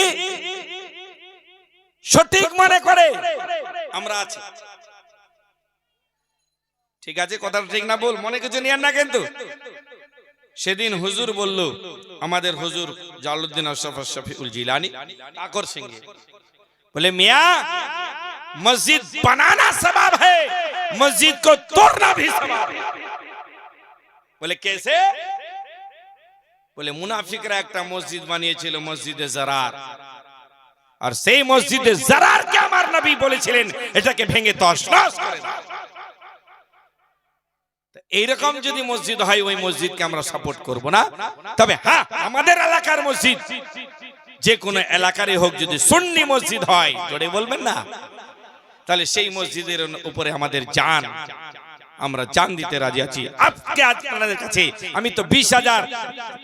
সঠিক মনে করে আমরা আছি, ঠিক আছে, কথাটা ঠিক না বল, মনে কিছু নিয়েন না, কিন্তু সেদিন হুজুর বলল, আমাদের হুজুর জালালউদ্দিন আশরাফ শফিউল জিলানী টাকর সিংহে, बोले मियाँ मस्जिद बनाना सवाब है, मस्जिद को तोड़ना भी सवाब है। बोले कैसे? बोले मुनाफिकरा एक मस्जिद বানিয়েছিল মসজিদে জারার, আর সেই মসজিদে জারার কে আমার নবী বলেছিলেন এটাকে ভেঙে তছনছ করে দাও। এইরকম যদি মসজিদ হয় ওই মসজিদকে আমরা সাপোর্ট করব না। তবে হ্যাঁ, আমাদের এলাকার মসজিদ যে কোনো এলাকারই হোক, যদি সুন্নি মসজিদ হয়, জোরে বলবেন না, তাহলে সেই মসজিদের উপরে আমাদের জান, আমরা জান দিতে রাজি আছি। আজকে আপনাদের কাছে আমি তো 20,000,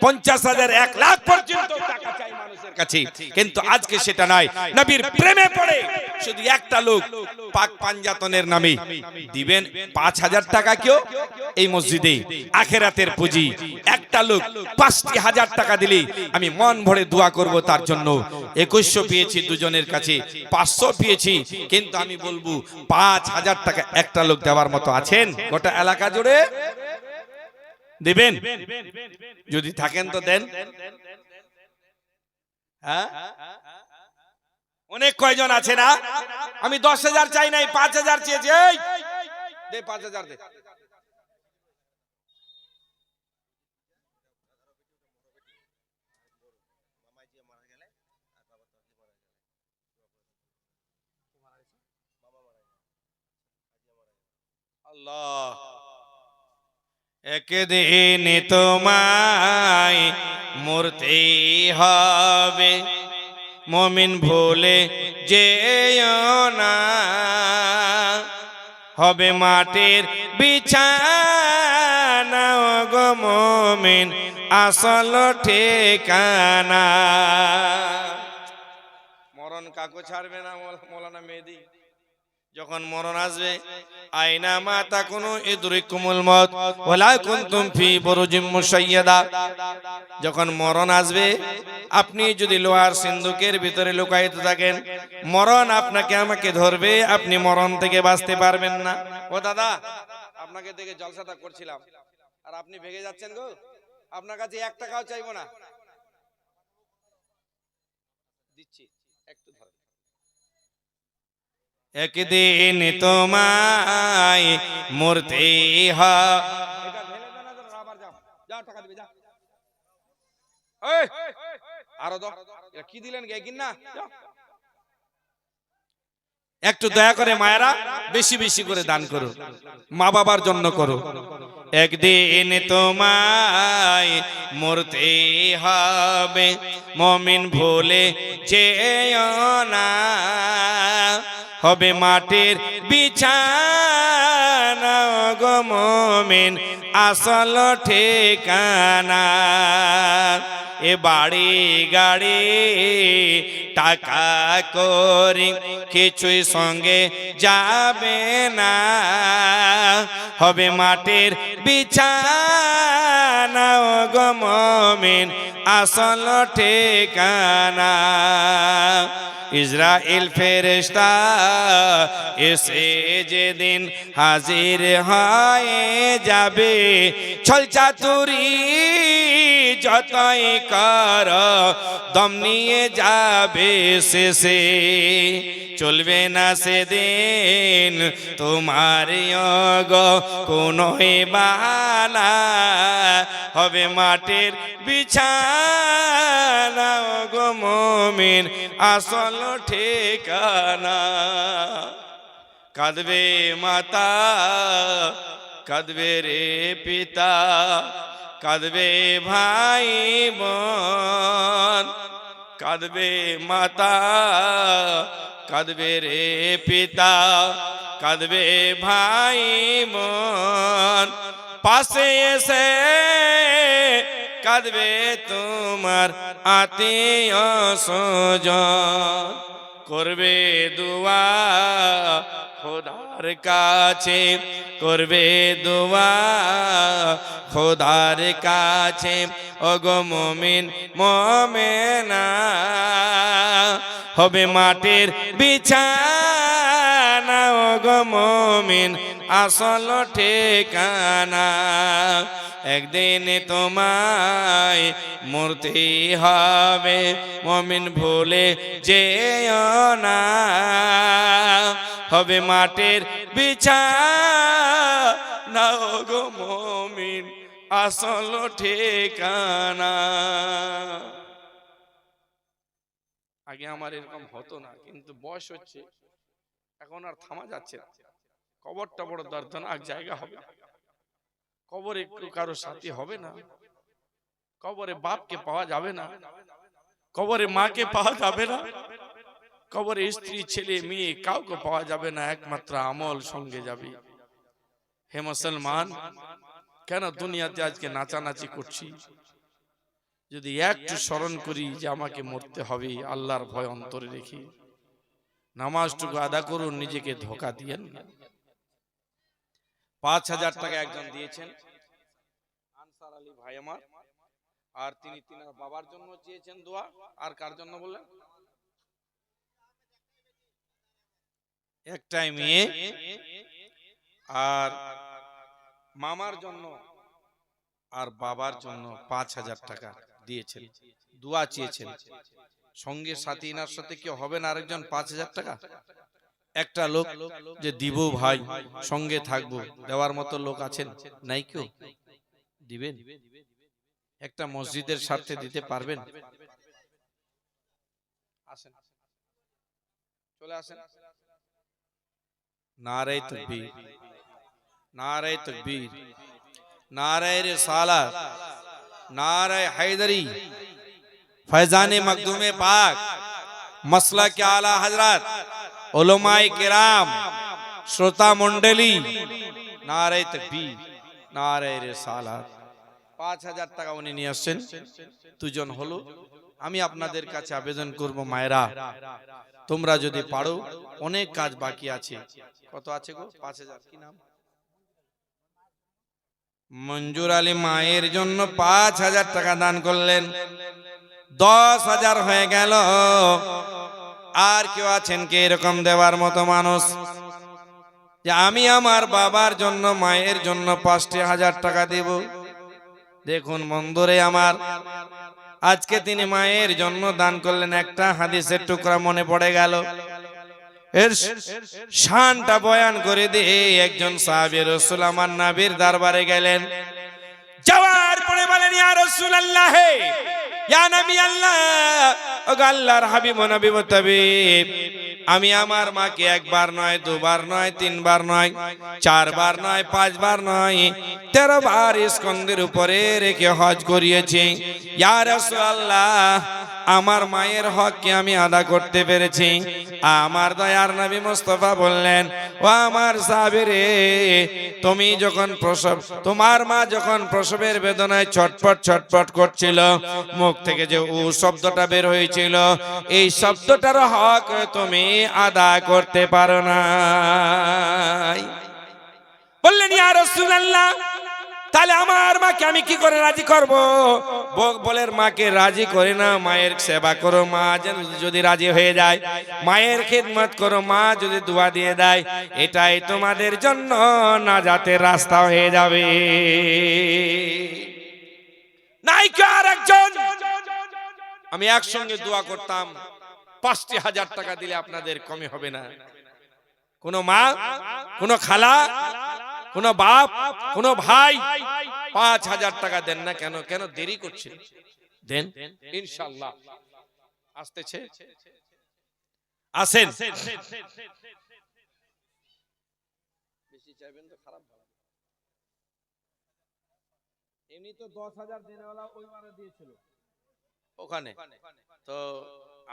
50,000, 1 লাখ পর্যন্ত টাকা চাই মানুষের কাছে, কিন্তু আজকে সেটা নাই। নবীর প্রেমে পড়ে শুধু একটা লোক পাক পাঞ্জাতনের নামে দিবেন 5,000 টাকা কেউ এই মসজিদে আখেরাতের পুঁজি। একটা লোক 5,000 টাকা দিলে আমি মন ভরে দোয়া করব তার জন্য। 2100 পেয়েছি দুজনের কাছে, 500 পেয়েছি, কিন্তু আমি বলবো 5,000 টাকা একটা লোক দেওয়ার মতো আছেন গোটা এলাকা জুড়ে? দিবেন? যদি থাকেন তো দেন। হ্যাঁ, অনেক কয়জন আছে না? আমি 10,000 চাই নাই, 5,000 চেয়েছি। এই দে 5,000 দে। আল্লাহ, একদিন তোমায় মরতে হবে, মুমিন ভুলে যেও না, হবে মাটির বিছানা গো মুমিন আসল ঠিকানা। মরণ কাকু ছাড়বে না মৌলানা মেহেদী। যখন মরণ আসবে, আইনা মা তাকুনু ইদরিকুমুল মউত ওয়ালা কুনতুম ফি বুরুজিম মুশাইয়াদা, যখন মরণ আসবে, আপনি যদি লোহার সিন্ধুকের ভিতরে লুকায়িত থাকেন, মরণ আপনাকে আমাকে ধরবে, আপনি মরণ থেকে বাঁচতে পারবেন না। ও দাদা, আপনাকে দেখে জলসাটা করছিলাম আর আপনি ভেগে যাচ্ছেন গো। আপনার কাছে 1 টাকাও চাইবো না, দিচ্ছি, একটু ধরেন। একদিন তোমায় মরতে কি দিলেন না, একটু দয়া করে মায়েরা বেশি বেশি করে দান করো, মা বাবার জন্য করো। একদিন তোমায় মরতে হবে, মুমিন ভুলে যেও না, হবে মাটির বিছানা গো মুমিন আসল ঠিকানা। এ বাড়ি গাড়ি টাকা করি কিছুই সঙ্গে যাবে না, হবে মাটির বিছানা গো মুমিন আসল ঠিকানা। ইসরাইল ফেরেশতা এসে যেদিন হাজির হয়ে যাবে, ছল চাতুরি যতই কর দম নিয়ে যাবে শেষে, চলবে না সেদিন তোমার গো কোনো বাহানা, হবে মাটির বিছানা গো মুমিন আসল ঠিকানা। কাঁদবে মাতা, কাঁদবে রে পিতা, কাঁদবে ভাই বোন, কাঁদবে মাতা, কাঁদবে রে পিতা, কাঁদবে ভাই বোন, পাশে এসে কাঁদবে তোমার আত্মীয় স্বজন, করবে দুয়া খোদার কাছে, করবে দুয়া খোদার কাছে, ওগো মুমিন মুমিনা, হবে মাটির বিছানা ওগো মুমিন আসল ঠিকানা। একদিন তোমায় মরতে হবে মুমিন ভুলে যেও না হবে মাটির বিছানা গো মুমিন আসল ঠিকানা। আগে আমার এরকম হতো না, কিন্তু বয়স হচ্ছে এখন আর থামা যাচ্ছে না। কবরটা বড় দর্দনাক জায়গা হবে, কবরে একটু কারো সাথী হবে না, কবরে বাপকে পাওয়া যাবে না, কবরে মাকে পাওয়া যাবে না, কবরে স্ত্রী ছেলে মেয়ে কাউকে পাওয়া যাবে না, একমাত্র আমল সঙ্গে যাবে। হে মুসলমান, কেন দুনিয়াতে আজকে নাচানাচি করছি? যদি একটু স্মরণ করি যে আমাকে মরতে হবে, আল্লাহর ভয় অন্তরে রেখে নামাজটুকু আদা করুন, নিজেকে ধোঁকা দিয়েন না। ৫,০০০ টাকা একজন দিয়েছেন, আনসার আলী ভাই আমার, আর তিনি তিনার বাবার জন্য চেয়েছেন দোয়া। আর কার জন্য বললেন? একটাই মেয়ে আর মামার জন্য আর বাবার জন্য ৫,০০০ টাকা দিয়েছেন, দোয়া চেয়েছেন। সঙ্গে সাথী ইনার সাথে কেউ হবেন আরেকজন ৫,০০০ টাকা? একটা লোক যে দিব ভাই সঙ্গে থাকবো, দেওয়ার মতো লোক আছেন? নাই কেউ? দিবেন? একটা মসজিদের স্বার্থে দিতে পারবেন? আসেন, চলে আসেন। নারে তাকবীর, নারে তাকবীর, নারে রিসালাত, নারে হায়দারি, ফैजाने मखदूमे पाक, मसला के आला हजरत, उलमाए किराम, श्रोता मंडली, नारे तकबीर, नारे रिसालात। ৫,০০০ টাকা উনি নিয়ে আসছেন, দুজন হলো। আমি আপনাদের কাছে আবেদন করব, মায়েরা তোমরা যদি পারো, অনেক কাজ বাকি আছে। কত আছে গো? ৫,০০০। কি নাম? মঞ্জুর আলী মায়ের জন্য ৫,০০০ টাকা দান করলেন, ১০,০০০ হয়ে গেল। আর কেউ আছেন কে এরকম দেওয়ার মতো মানুষ, যে আমি আমার বাবার জন্য মায়ের জন্য ৫,০০০ টাকা দেব? দেখুন বন্ধুরে আমার, আজকে তিনি মায়ের জন্য দান করলেন। একটা হাদিসের টুকরা মনে পড়ে গেল, এর শানটা বয়ান করে দিয়ে একজন সাহাবী রাসূল আমার নবীর দরবারে গেলেন। যাওয়ার পরে বলেন, ইয়া রাসূলুল্লাহ, ইয়া নবী আল্লাহ, ও আল্লাহর হাবিব নবী মুতাবিব, আমি আমার মাকে একবার নয়, দুবার নয়, তিনবার নয়, চারবার নয়, পাঁচবার নয়, 13 বার স্কন্দের উপরে রেখে হজ করিয়েছি। ইয়া রাসূলুল্লাহ, আমার মায়ের হককে আমি আদা করতে পেরেছি। আমার দয়ার নবী মুস্তাফা বললেন, ও আমার সাহাবী রে, তুমি যখন প্রসব, তোমার মা যখন প্রসবের বেদনায় ছটফট ছটফট করছিল, মুখ থেকে যে ও শব্দটা বের হয়েছিল, এই শব্দটার হক তুমি আদা করতে পারো না। বললেন, ইয়া রাসূলুল্লাহ, তাহলে আমার মাকে আমি কি করে রাজি করব? বলে, মাকে রাজি করে না, মায়ের সেবা করো, মা যদি রাজি হয়ে যায়, মায়ের খিদমত করো, মা যদি দোয়া দিয়ে দেয়, এটাই তোমাদের জন্য নাজাতের রাস্তা হয়ে যাবে। নাই কি আর একজন? আমি একসঙ্গে দোয়া করতাম, ৫,০০০ টাকা দিলে আপনাদের কমে হবে না। কোন মা, কোন খালা, কোন বাপ, কোন ভাই ৫,০০০ টাকা দেন না কেন? কেন দেরি করছেন? দেন, ইনশাআল্লাহ আসতেছে। আসেন, বেশি চাইবেন তো খারাপ হবে। এমনি তো ১০,০০০ দেনেওয়ালা ওইবারে দিয়েছিল ওখানে, তো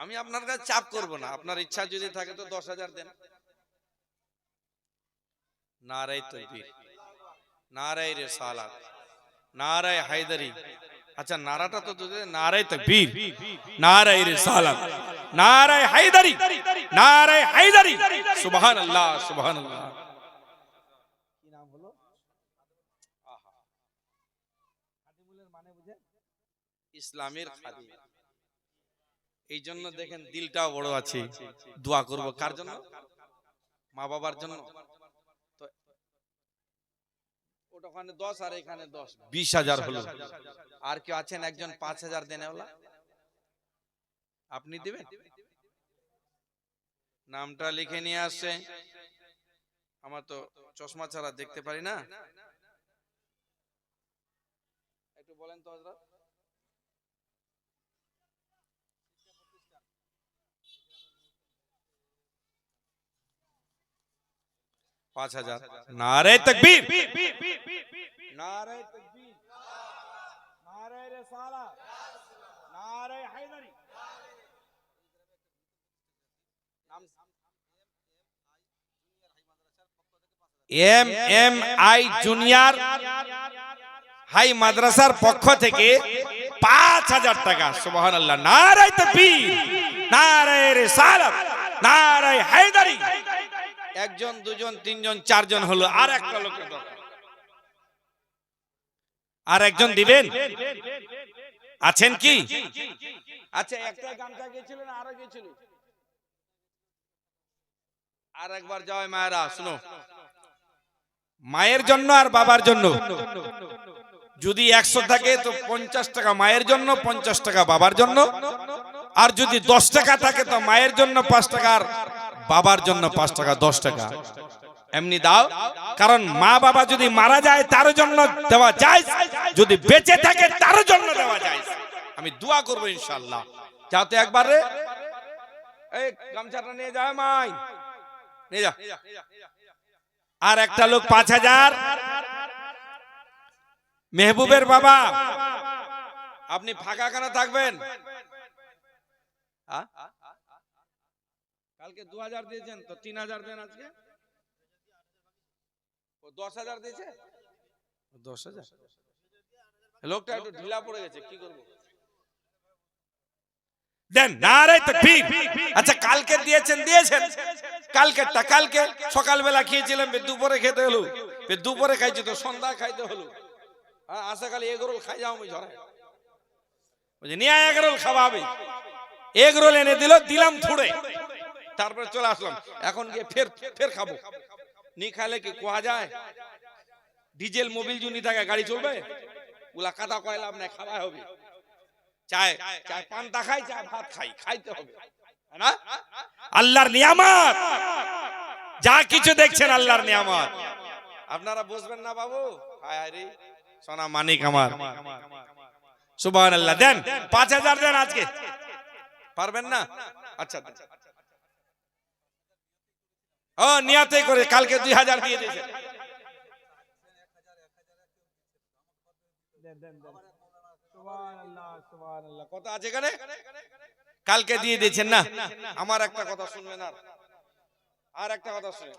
আমি আপনার কাছে চাপ করব না। আপনার ইচ্ছা যদি থাকে তো ১০,০০০ দেন। নারে তাকবীর, নারে রিসালাত, নারে হায়দারি। আচ্ছা, নারাটা তো নারে তাকবীর, নারে রিসালাত, নারে হায়দারি, নারে হায়দারি, সুবহানাল্লাহ, সুবহানাল্লাহ। কি নাম হলো? আহা, খাদিমুলের মানে বুঝেন? ইসলামের খাদিম। এই জন্য দেখেন দিলটাও বড় আছে। দোয়া করব কার জন্য? মা বাবার জন্য। তো ওটা ওখানে 10 আর এখানে 10, 20,000 হলো। আর কেউ আছেন একজন 5,000 দেনেওয়ালা? আপনি দিবেন? নামটা লিখে নিয়ে আসছে। আমার তো চশমা ছাড়া দেখতে পারি না, একটু বলেন তো হযরত। 5,000। নারে তাকবীর, নারে তাকবীর, নারে রিসালাত, নারে হায়দারি। MMI জুনিয়র হাই মাদ্রাসার পক্ষ থেকে 5,000 টাকা। সুবহানাল্লাহ, নারে তাকবীর, নারে রিসালাত, নারে হায়দারি। একজন, দুজন, তিনজন, চারজন হলো, আর একটা লোকের দরকার। আর একজন দিবেন? আছেন কি? আচ্ছা, একটা গামছা গেছিল না আরো গেছিল? আর একবার জয় মায়েরা শুনো, মায়ের জন্য আর বাবার জন্য যদি 100 থাকে তো 50 টাকা মায়ের জন্য, 50 টাকা বাবার জন্য। আর যদি 10 টাকা থাকে তো মায়ের জন্য 5 টাকা আর বাবার জন্য 5 টাকা, 10 টাকা এমনি দাও। কারণ মা বাবা যদি মারা যায় তার জন্য দেওয়া যায়, যদি বেঁচে থাকে তার জন্য দেওয়া যায়। আমি দোয়া করব ইনশাআল্লাহ যাতে একবারে এই গামছাটা নিয়ে যায়, মাই নিয়ে যা। আর একটা লোক 5,000 মেহবুবের বাবা। আপনি ফাঁকা কেন থাকবেন? কালকে 2,000 দিয়েছেন তো 3,000 দেন আজকে। ও 10,000 দিয়েছে, 10,000। লোকটা একটু ঢিলা পড়ে গেছে, কি করব? দেন, নারে তাকবীর। আচ্ছা, কালকে দিয়েছেন, কালকেরটা কালকে সকালবেলা খেয়েছিলাম, দুপুরে খেতে হলো, দুপুরে খাইছি তো সন্ধ্যা খাইতে হলো। আসে খালি এগ রোল খাই যাও, আমি ঝরে বুঝি নিয়ে এগ রোল খাওয়াবে, এগ রোল এনে দিলাম থুড়ে, তারপরে চলে আসলাম। এখন গিয়ে ফের খাবো। নি খাইলে কি কোয়া যায়? ডিজেল মোবিল জুনি থাকে, গাড়ি চলবে? ওলা কাদা কয়লা আপনার খাওয়া হবে। চায় পান্তা খাই, চায় ভাত খাই, খাইতে হবে না? আল্লাহর নিয়ামত, যা কিছু দেখছেন আল্লাহর নিয়ামত। আপনারা বুঝবেন না বাবু? হায় হায় রে সোনা মানিক আমার। সুবহানাল্লাহ। দেন 5,000 দেন আজকে। পারবেন না? আচ্ছা, ও নিয়াতে করে কালকে 2,000 দিয়ে দিয়েছে। কথা আছে এখানে? কালকে দিয়ে দিয়েছেন না? আমার একটা কথা শুনবেন, আর একটা কথা শুনে,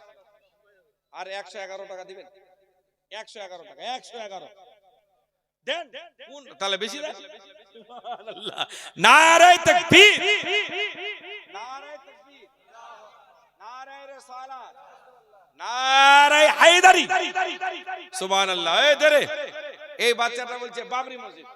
আর 111 টাকা দিবেন। 111 টাকা, 111 দেন। তাহলে বেশি দেন। সুবহানাল্লাহ, নারে তাকবীর, নারে তাকবীর, নারে রিসালাত, নারে হায়দারি। সুবহানাল্লাহ। এই দে রে, এই বাচ্চাটা বলছে বাবরি মসজিদ।